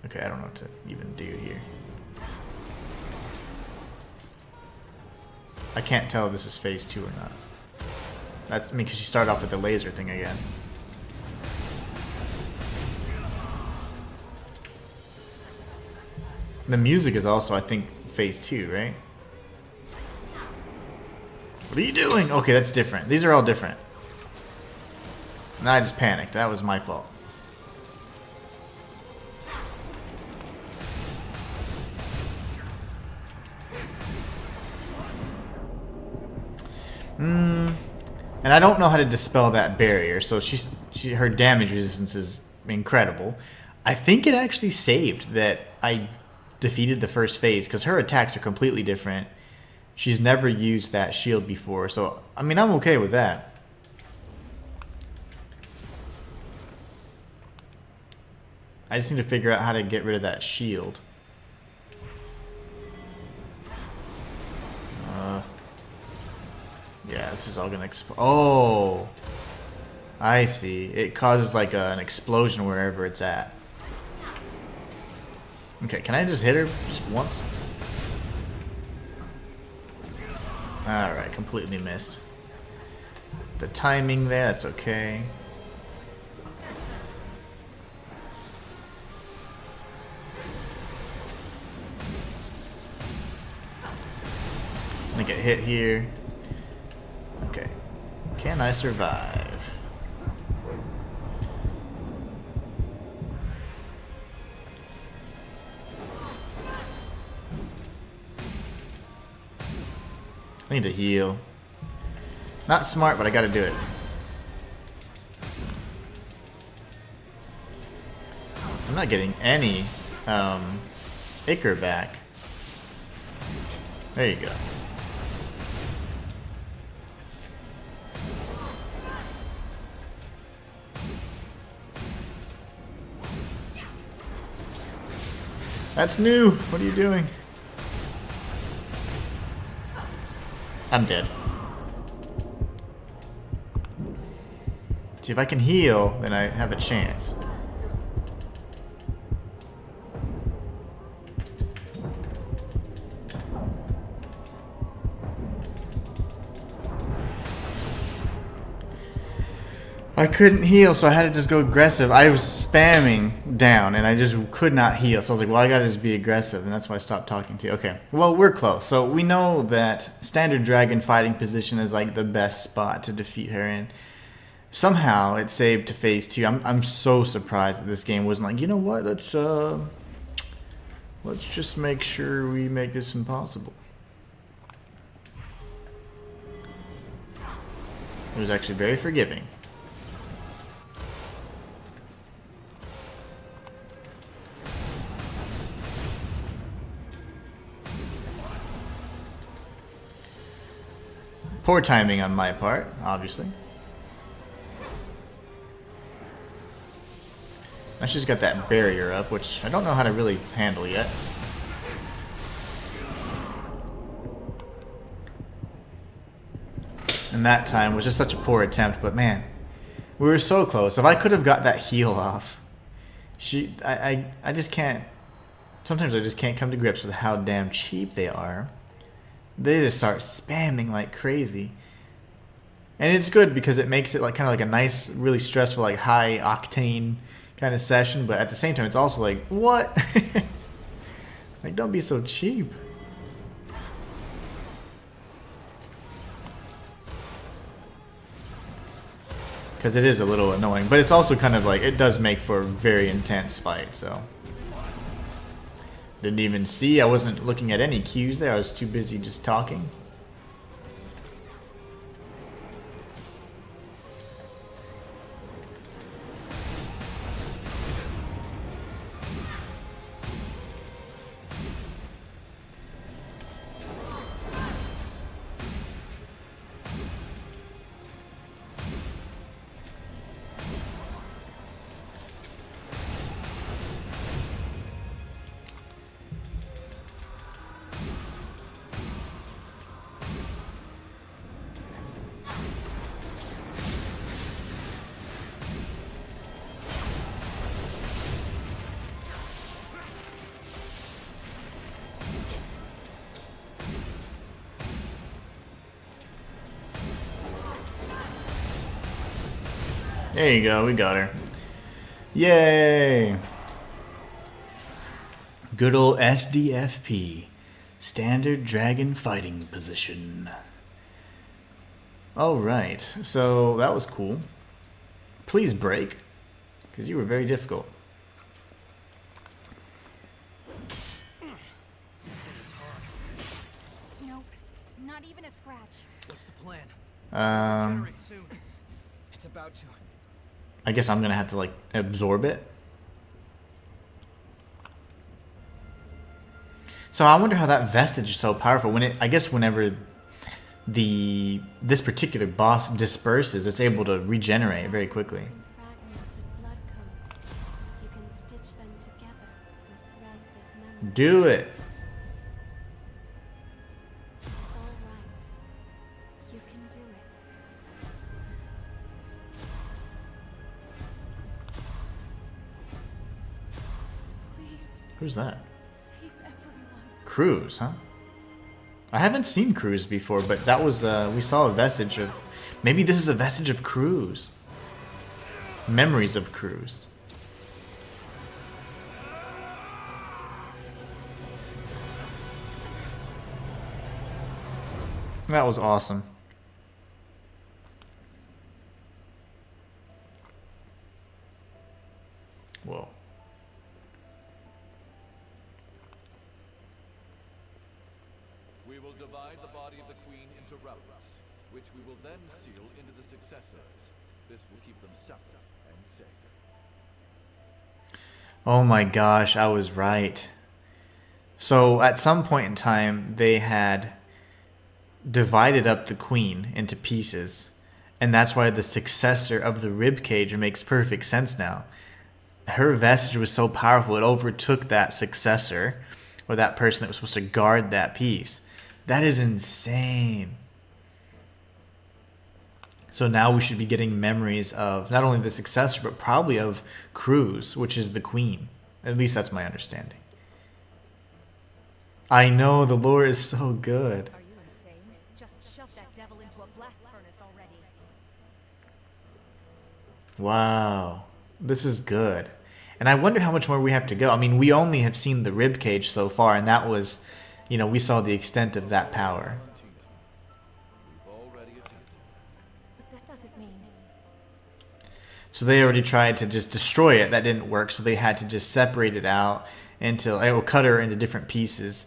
Okay, I don't know what to even do here. I can't tell if this is phase 2 or not. That's me because she started off with the laser thing again. The music is also, I think, phase 2, right? What are you doing? Okay, that's different. These are all different. And I just panicked. That was my fault. And I don't know how to dispel that barrier, so her damage resistance is incredible. I think it actually saved that I defeated the first phase, because her attacks are completely different. She's never used that shield before, so, I mean, I'm okay with that. I just need to figure out how to get rid of that shield. Yeah, this is all gonna explode. Oh, I see. It causes like an explosion wherever it's at. Okay, can I just hit her just once? Alright, completely missed. The timing there, that's okay. I'm gonna get hit here. Okay. Can I survive? I need to heal. Not smart, but I gotta do it. I'm not getting any Ichor back. There you go. That's new. What are you doing? I'm dead. See, if I can heal, then I have a chance. I couldn't heal, so I had to just go aggressive. I was spamming down, and I just could not heal. So I was like, well, I gotta just be aggressive, and that's why I stopped talking to you. Okay, well, we're close. So we know that standard dragon fighting position is like the best spot to defeat her in. Somehow, it saved to phase 2. I'm so surprised that this game wasn't like, you know what, let's just make sure we make this impossible. It was actually very forgiving. Poor timing on my part, obviously. Now she's got that barrier up, which I don't know how to really handle yet. And that time was just such a poor attempt, but man, we were so close. If I could have got that heal off, I just can't. Sometimes I just can't come to grips with how damn cheap they are. They just start spamming like crazy. And it's good because it makes it like kind of like a nice, really stressful, like high octane kind of session, but at the same time it's also like, what? Like, don't be so cheap. Because it is a little annoying, but it's also kind of like, it does make for a very intense fight, so. Didn't even see, I wasn't looking at any cues there, I was too busy just talking. There you go, we got her. Yay! Good old SDFP. Standard Dragon Fighting Position. Alright, so that was cool. Please break, because you were very difficult. Nope, not even a scratch. What's the plan? Generate soon. It's about to. I guess I'm gonna have to like absorb it. So I wonder how that vestige is so powerful. When it, I guess whenever this particular boss disperses, it's able to regenerate very quickly. Fragments of blood code. You can stitch them together with threads of memory. Do it. It's all right. You can do it. Please Who's that? save everyone. Cruz, huh? I haven't seen Cruz before, but that was we saw a vestige of. Maybe this is a vestige of Cruz. Memories of Cruz. That was awesome. Whoa. We will divide the body of the queen into relics, which we will then seal into the successors. This will keep them separate and safe. Oh my gosh, I was right. So at some point in time, they had divided up the queen into pieces. And that's why the successor of the ribcage makes perfect sense now. Her vestige was so powerful, it overtook that successor, or that person that was supposed to guard that piece. That is insane. So now we should be getting memories of not only the successor, but probably of Cruz, which is the queen. At least that's my understanding. I know, the lore is so good. Are you insane? Just shove that devil into a blast furnace already. Wow. This is good. And I wonder how much more we have to go. I mean, we only have seen the ribcage so far, and that was, you know, we saw the extent of that power. We've already attempted. But that doesn't mean... So they already tried to just destroy it. That didn't work, so they had to just separate it out into, or cut her into different pieces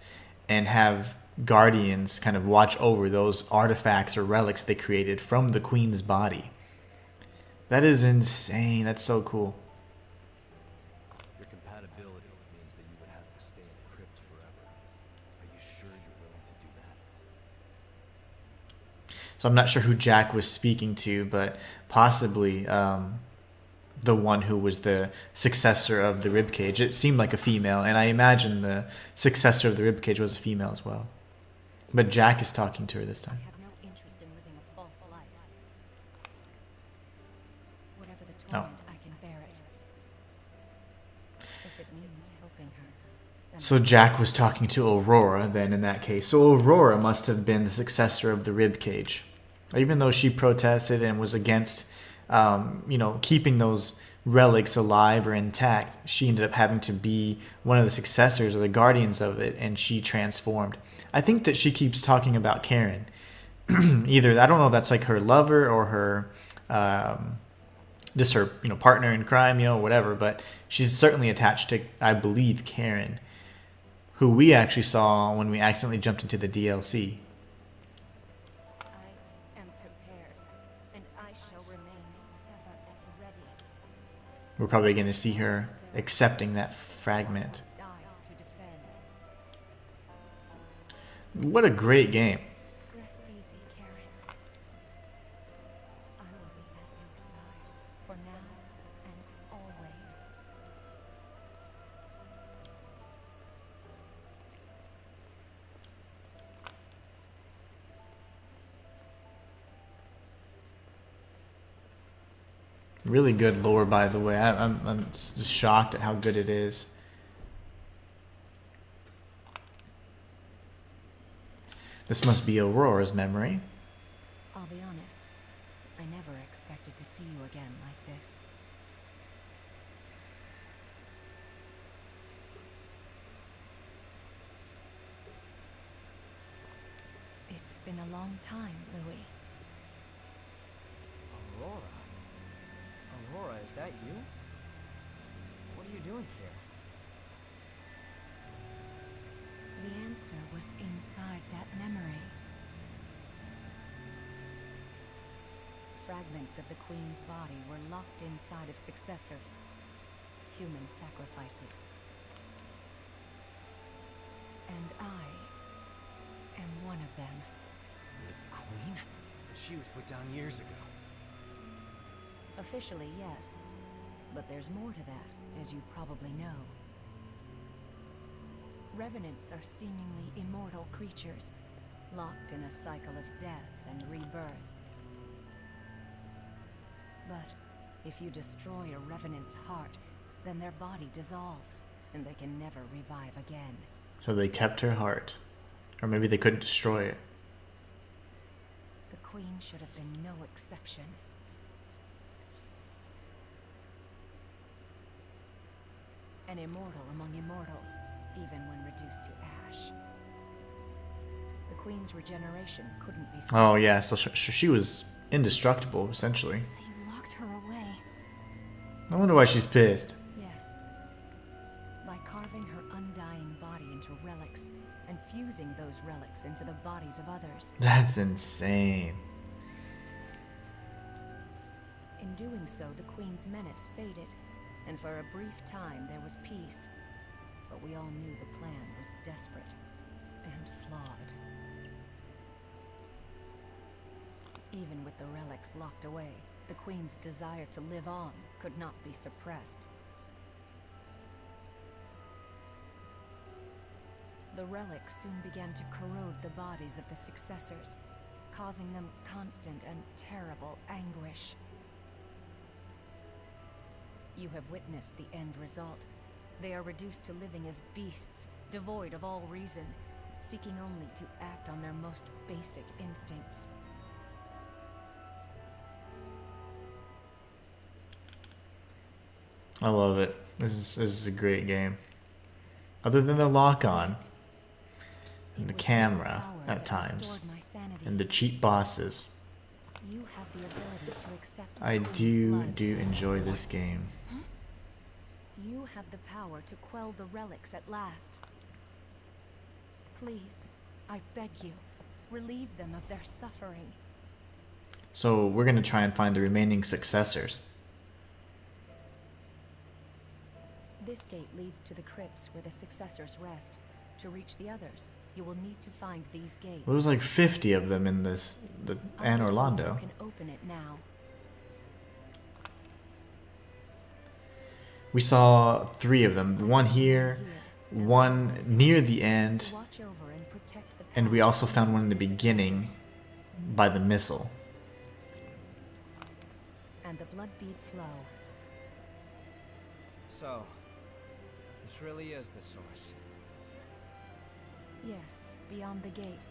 and have guardians kind of watch over those artifacts or relics they created from the queen's body. That is insane. That's so cool. Your compatibility means that you would have to stay in the crypt forever. Are you sure you're willing to do that? So I'm not sure who Jack was speaking to, but possibly the one who was the successor of the ribcage. It seemed like a female, and I imagine the successor of the ribcage was a female as well. But Jack is talking to her this time. I have no interest in living a false life. Whatever the torment, I can bear it. If it means helping her, then So Jack was talking to Aurora then in that case. So Aurora must have been the successor of the ribcage. Even though she protested and was against keeping those relics alive or intact, she ended up having to be one of the successors or the guardians of it, and she transformed. I think that she keeps talking about Karen. Either, I don't know if that's like her lover or her, just her, partner in crime, whatever, but she's certainly attached to, I believe, Karen, who we actually saw when we accidentally jumped into the DLC. I am prepared, and I shall remain ever at the ready. We're probably going to see her accepting that fragment. Die to defend. What a great game. Rest easy, Karen. I will be at your side for now and always. Really good lore, by the way. I'm just shocked at how good it is. This must be Aurora's memory. I'll be honest. I never expected to see you again like this. It's been a long time, Louis. Aurora? Aurora, is that you? What are you doing here? The answer was inside that memory. Fragments of the Queen's body were locked inside of successors, human sacrifices. And I am one of them. The Queen? But she was put down years ago. Officially, yes. But there's more to that, as you probably know. Revenants are seemingly immortal creatures, locked in a cycle of death and rebirth. But if you destroy a Revenant's heart, then their body dissolves, and they can never revive again. So they kept her heart. Or maybe they couldn't destroy it. The Queen should have been no exception. An immortal among immortals, even when reduced to ash. The Queen's regeneration couldn't be stopped. Oh yeah, so she was indestructible, essentially. So you locked her away. I wonder why she's pissed. Yes. By carving her undying body into relics, and fusing those relics into the bodies lives of others. That's insane. In doing so, the Queen's menace faded, and for a brief time there was peace. But we all knew the plan was desperate and flawed. Even with the relics locked away, the Queen's desire to live on could not be suppressed. The relics soon began to corrode the bodies of the successors, causing them constant and terrible anguish. You have witnessed the end result. They are reduced to living as beasts, devoid of all reason, seeking only to act on their most basic instincts. I love it. This is a great game. Other than the lock-on, and the camera at times, and the cheap bosses, You have the ability to accept the I Queen's blood. do enjoy this game. You have the power to quell the relics at last. Please, I beg you, relieve them of their suffering. So we're gonna try and find the remaining successors. This gate leads to the crypts where the successors rest. To reach the others, you will need to find these gates. Well, there's like 50 of them in the Anne Orlando. You can open it now. We saw 3 of them. One here, one near the end, Watch over and protect the and we paths also found one in the of the beginning successors. by the missile. And the blood bead flow. So, this really is the source. Yes, beyond the gate.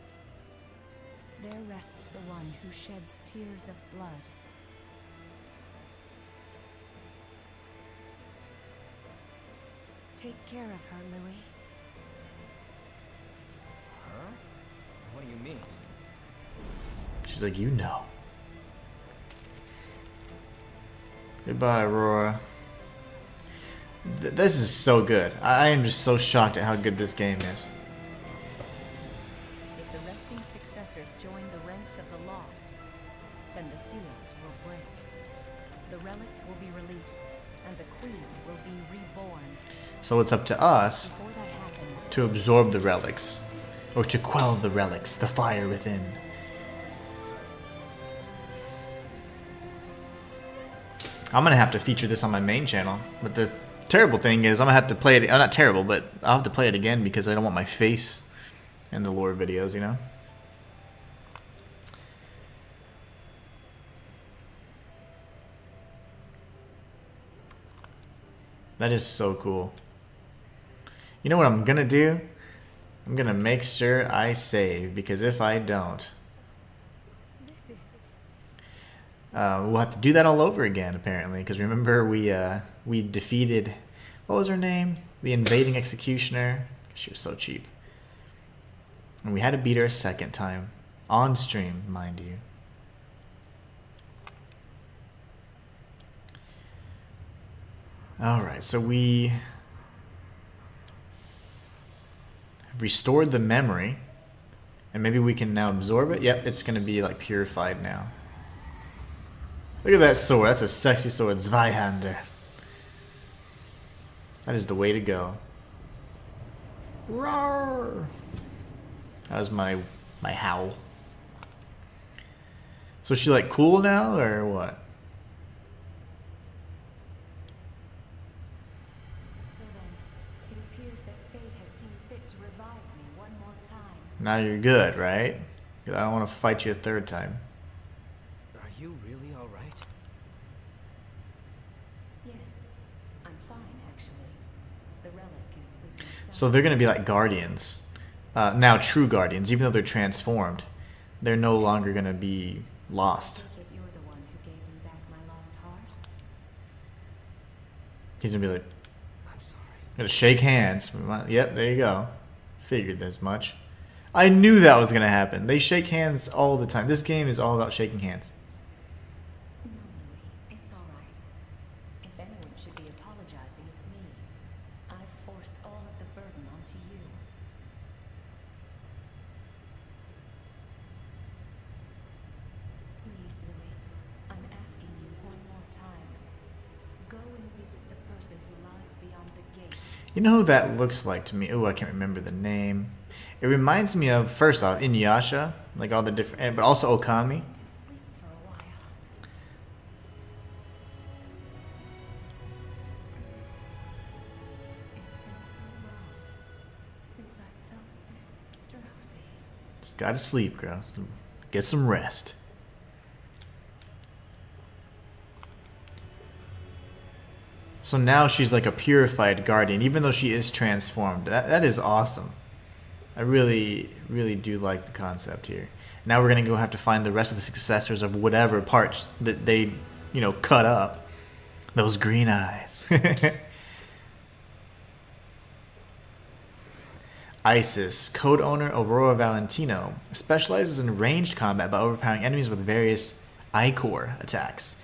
There rests the one who sheds tears of blood. Take care of her, Louis. Her? What do you mean? She's like, you know. Goodbye, Aurora. This is so good. I am just so shocked at how good this game is. If the resting successors join the ranks of the lost, then the seals will break. The relics will be released, and the Queen will be reborn. So it's up to us Before that happens, to absorb the relics, or to quell the relics, the fire within. I'm gonna have to feature this on my main channel, but the terrible thing is I'm gonna have to play it. Not terrible, but I'll have to play it again because I don't want my face in the lore videos, you know. That is so cool. You know what I'm gonna do? I'm gonna make sure I save, because if I don't, this is we'll have to do that all over again, apparently. Because remember, we defeated, what was her name? The invading executioner. She was so cheap. And we had to beat her a second time. On stream, mind you. Alright, so we restored the memory. And maybe we can now absorb it. Yep, it's going to be like purified now. Look at that sword. That's a sexy sword. Zweihander. That is the way to go. Roar! That was my howl. So is she like cool now or what? so then. It appears that fate has seen fit to revive me one more time. Now you're good, right? 'Cause I don't want to fight you a third time. Are you really alright? Yes, I'm fine actually. The relic is sleeping So sound. they're going to be like guardians. Now true guardians, even though they're transformed. They're no longer going to be lost. Take it you're the one who gave me back my lost heart. He's going to be like, I'm sorry. gonna shake hands. Yep, there you go. Figured as much. I knew that was gonna happen. They shake hands all the time. This game is all about shaking hands. No, Louis, it's all right. If anyone should be apologizing, it's me. I've forced all of the burden onto you. You know who that looks like to me? Oh, I can't remember the name. It reminds me of, first off, Inuyasha, like all the different, but also Okami. To sleep for a while. It's been so long since I felt this drowsy. Just gotta sleep, girl. Get some rest. So now she's like a purified guardian, even though she is transformed. That is awesome. I really, really do like the concept here. Now we're gonna go have to find the rest of the successors of whatever parts that they, you know, cut up. Those green eyes. Isis, code owner Aurora Valentino, specializes in ranged combat by overpowering enemies with various Ichor attacks.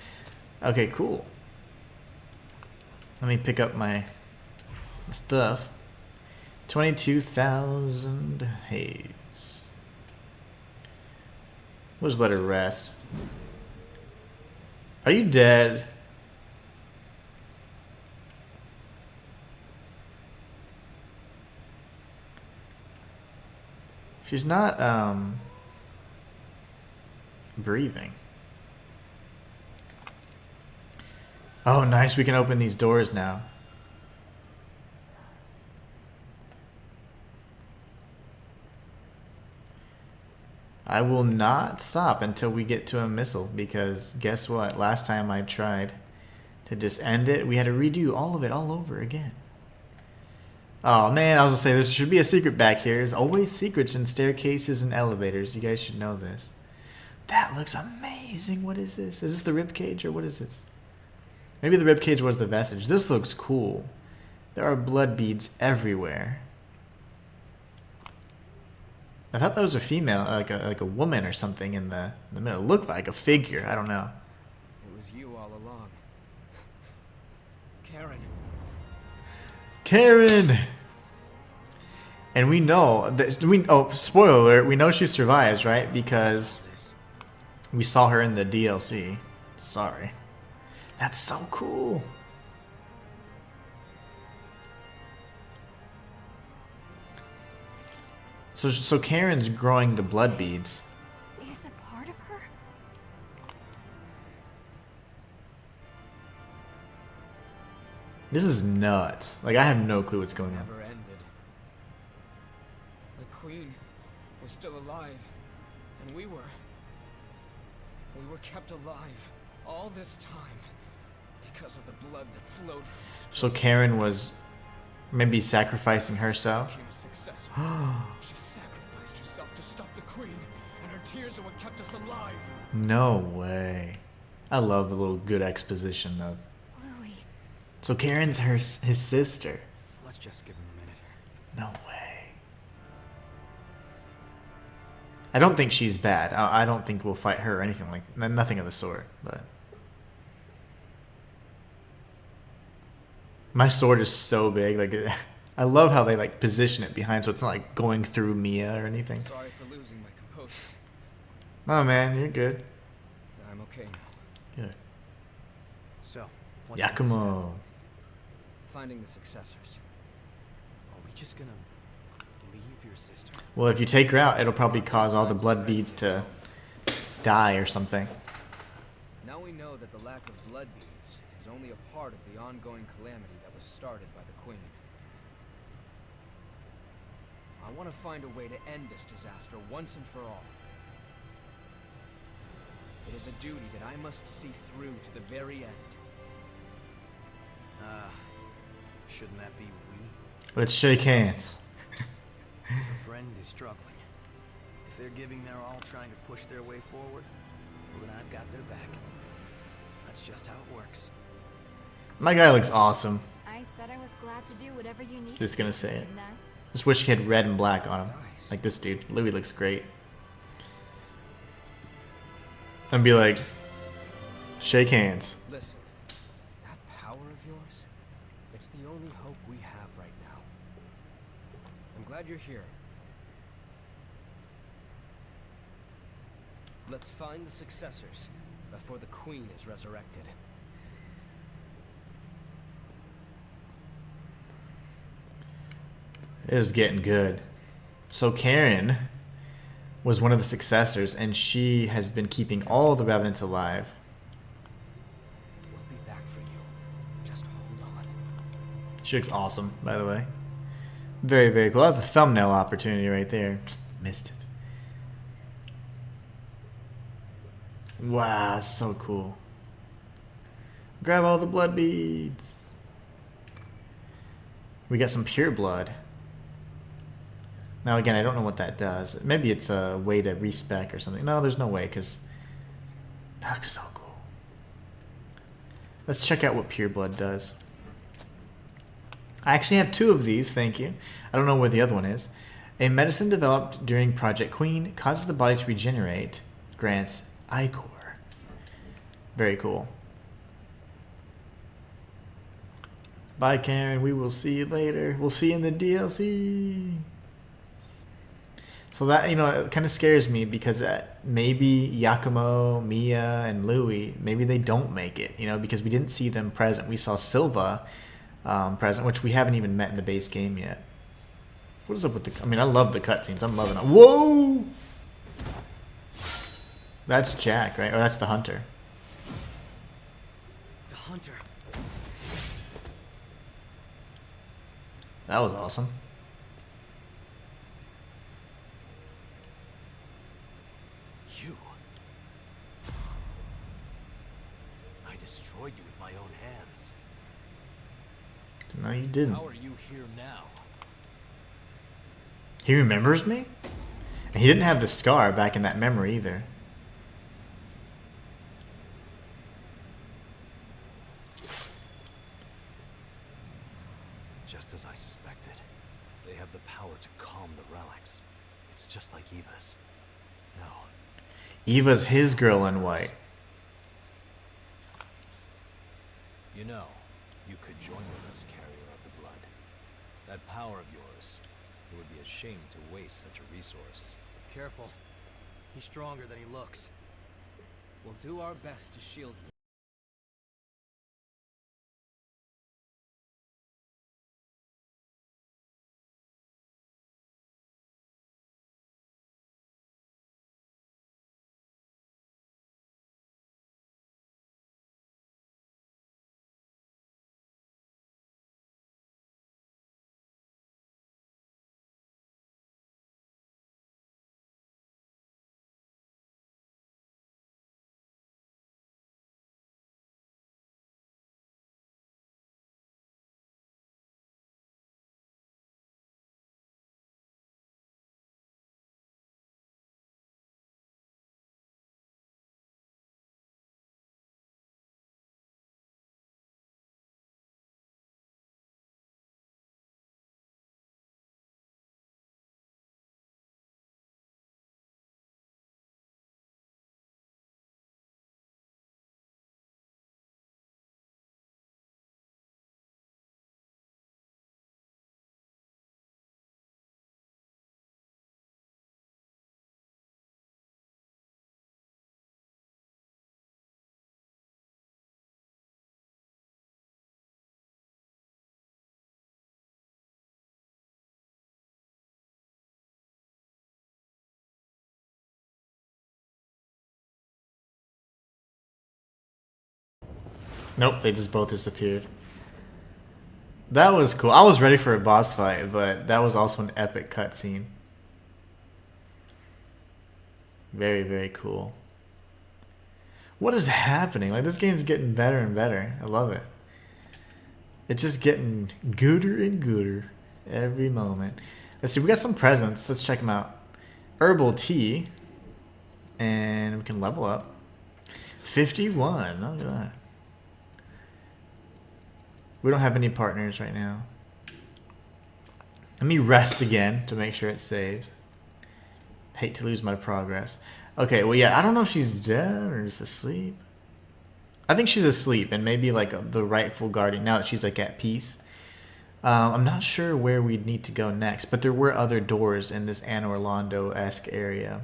Okay, cool. Let me pick up my stuff. 22,000 haze. We'll just let her rest. Are you dead? She's not, breathing. Oh, nice. We can open these doors now. I will not stop until we get to a missile, because guess what? Last time I tried to just end it, we had to redo all of it all over again. Oh man, I was gonna say there should be a secret back here. There's always secrets in staircases and elevators. You guys should know this. That looks amazing. What is this? Is this the ribcage or what is this? Maybe the ribcage was the vestige. This looks cool. There are blood beads everywhere. I thought that was a female, like a woman or something in the middle. It looked like a figure. I don't know. It was you all along. Karen. Karen! And we know that spoiler alert, we know she survives, right? Because we saw her in the DLC. Sorry. That's so cool. So Karen's growing the blood beads. Is it part of her? This is nuts. Like, I have no clue what's going on. Never ended. The Queen was still alive, and we were kept alive all this time because of the blood that flowed from this place. So Karen was maybe sacrificing herself. Became a successor. She sacrificed herself to stop the Queen, and her tears are what kept us alive. No way. I love a little good exposition though. Louis. So Karen's his sister. Let's just give him a minute. No way. I don't think she's bad. I don't think we'll fight her or anything like nothing of the sort. But my sword is so big. Like I love how they like position it behind, so it's not like going through Mia or anything. Sorry for losing my composure. Oh man, you're good. I'm okay now. Good. So, what's the next step? Yakumo. Finding the successors. Are we just gonna leave your sister? Well, if you take her out, it'll probably cause all the blood beads to die or something. Now we know that the lack of blood beads is only a part of the ongoing calamity that was started by the Queen. I want to find a way to end this disaster once and for all. It is a duty that I must see through to the very end. Shouldn't that be we? Let's shake hands. If a friend is struggling, if they're giving their all trying to push their way forward, well then I've got their back. That's just how it works. My guy looks awesome. I said I was glad to do whatever you needed. Just gonna say it. Didn't I? Just wish he had red and black on him. Like this dude. Louis looks great. And be like, shake hands. Listen, that power of yours, it's the only hope we have right now. I'm glad you're here. Let's find the successors before the Queen is resurrected. It is getting good. So Karen was one of the successors, and she has been keeping all the revenants alive. We'll be back for you. Just hold on. She looks awesome, by the way. Very, very cool. That was a thumbnail opportunity right there. Missed it. Wow, that's so cool. Grab all the blood beads. We got some pure blood. Now again, I don't know what that does. Maybe it's a way to respec or something. No, there's no way, because that looks so cool. Let's check out what pure blood does. I actually have 2 of these, thank you. I don't know where the other one is. A medicine developed during Project Queen causes the body to regenerate, grants Ichor. Very cool. Bye, Karen. We will see you later. We'll see you in the DLC. So that, it kind of scares me, because maybe Yakumo, Mia, and Louie, maybe they don't make it, because we didn't see them present. We saw Silva present, which we haven't even met in the base game yet. What is up with the... I love the cutscenes. I'm loving it. Whoa! That's Jack, right? Or that's the hunter. The hunter. That was awesome. You? I destroyed you with my own hands. No, you didn't. How are you here now? He remembers me? And he didn't have the scar back in that memory either. Just as I suspected. They have the power to calm the relics. It's just like Eva's. No. Eva's his girl in white. You know, you could join with us, carrier of the blood. That power of yours, it would be a shame to waste such a resource. Careful. He's stronger than he looks. We'll do our best to shield you. Nope, they just both disappeared. That was cool. I was ready for a boss fight, but that was also an epic cutscene. Very, very cool. What is happening? Like, this game's getting better and better. I love it. It's just getting gooder and gooder every moment. Let's see, we got some presents. Let's check them out. Herbal tea. And we can level up. 51. Look at that. We don't have any partners right now. Let me rest again to make sure it saves. Hate to lose my progress. Okay, well, yeah, I don't know if she's dead or just asleep. I think she's asleep, and maybe like the rightful guardian, now that she's like at peace. I'm not sure where we'd need to go next, but there were other doors in this Anne Orlando-esque area.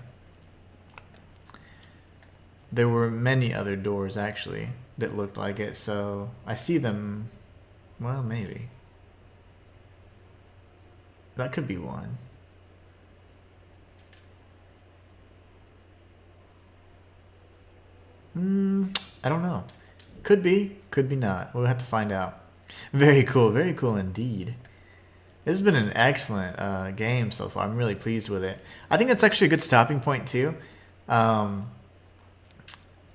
There were many other doors, actually, that looked like it, so I see them. Well, maybe. That could be one. I don't know. Could be not. We'll have to find out. Very cool indeed. This has been an excellent game so far. I'm really pleased with it. I think that's actually a good stopping point too.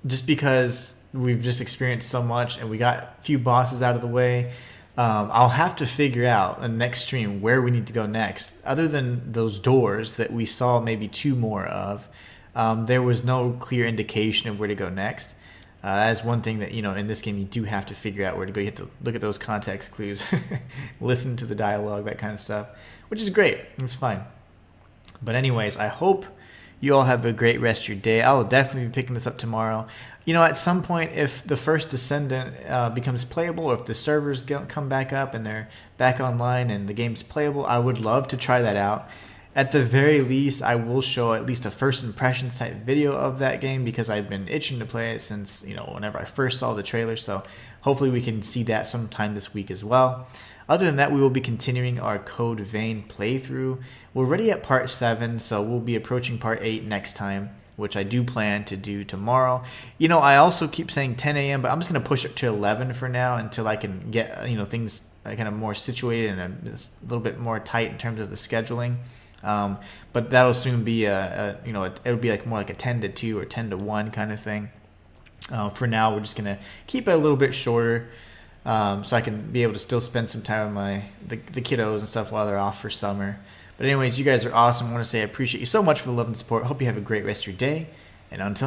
Just because we've just experienced so much and we got a few bosses out of the way. I'll have to figure out in the next stream where we need to go next. Other than those doors that we saw maybe 2 more of, there was no clear indication of where to go next. That's one thing that, in this game you do have to figure out where to go. You have to look at those context clues, listen to the dialogue, that kind of stuff, which is great. It's fine. But anyways, I hope you all have a great rest of your day. I will definitely be picking this up tomorrow. At some point, if the first Descendant becomes playable, or if the servers come back up and they're back online and the game's playable, I would love to try that out. At the very least, I will show at least a first impressions type video of that game because I've been itching to play it since, whenever I first saw the trailer. So hopefully we can see that sometime this week as well. Other than that, we will be continuing our Code Vein playthrough. We're already at part 7, so we'll be approaching part 8 next time, which I do plan to do tomorrow. I also keep saying 10 a.m., but I'm just going to push it to 11 for now until I can get, things kind of more situated and a little bit more tight in terms of the scheduling. But that'll soon be it'll be more like a 10 to 2 or 10 to 1 kind of thing. For now, we're just going to keep it a little bit shorter. So I can be able to still spend some time with the kiddos and stuff while they're off for summer. But anyways, you guys are awesome. I want to say I appreciate you so much for the love and support. Hope you have a great rest of your day. And until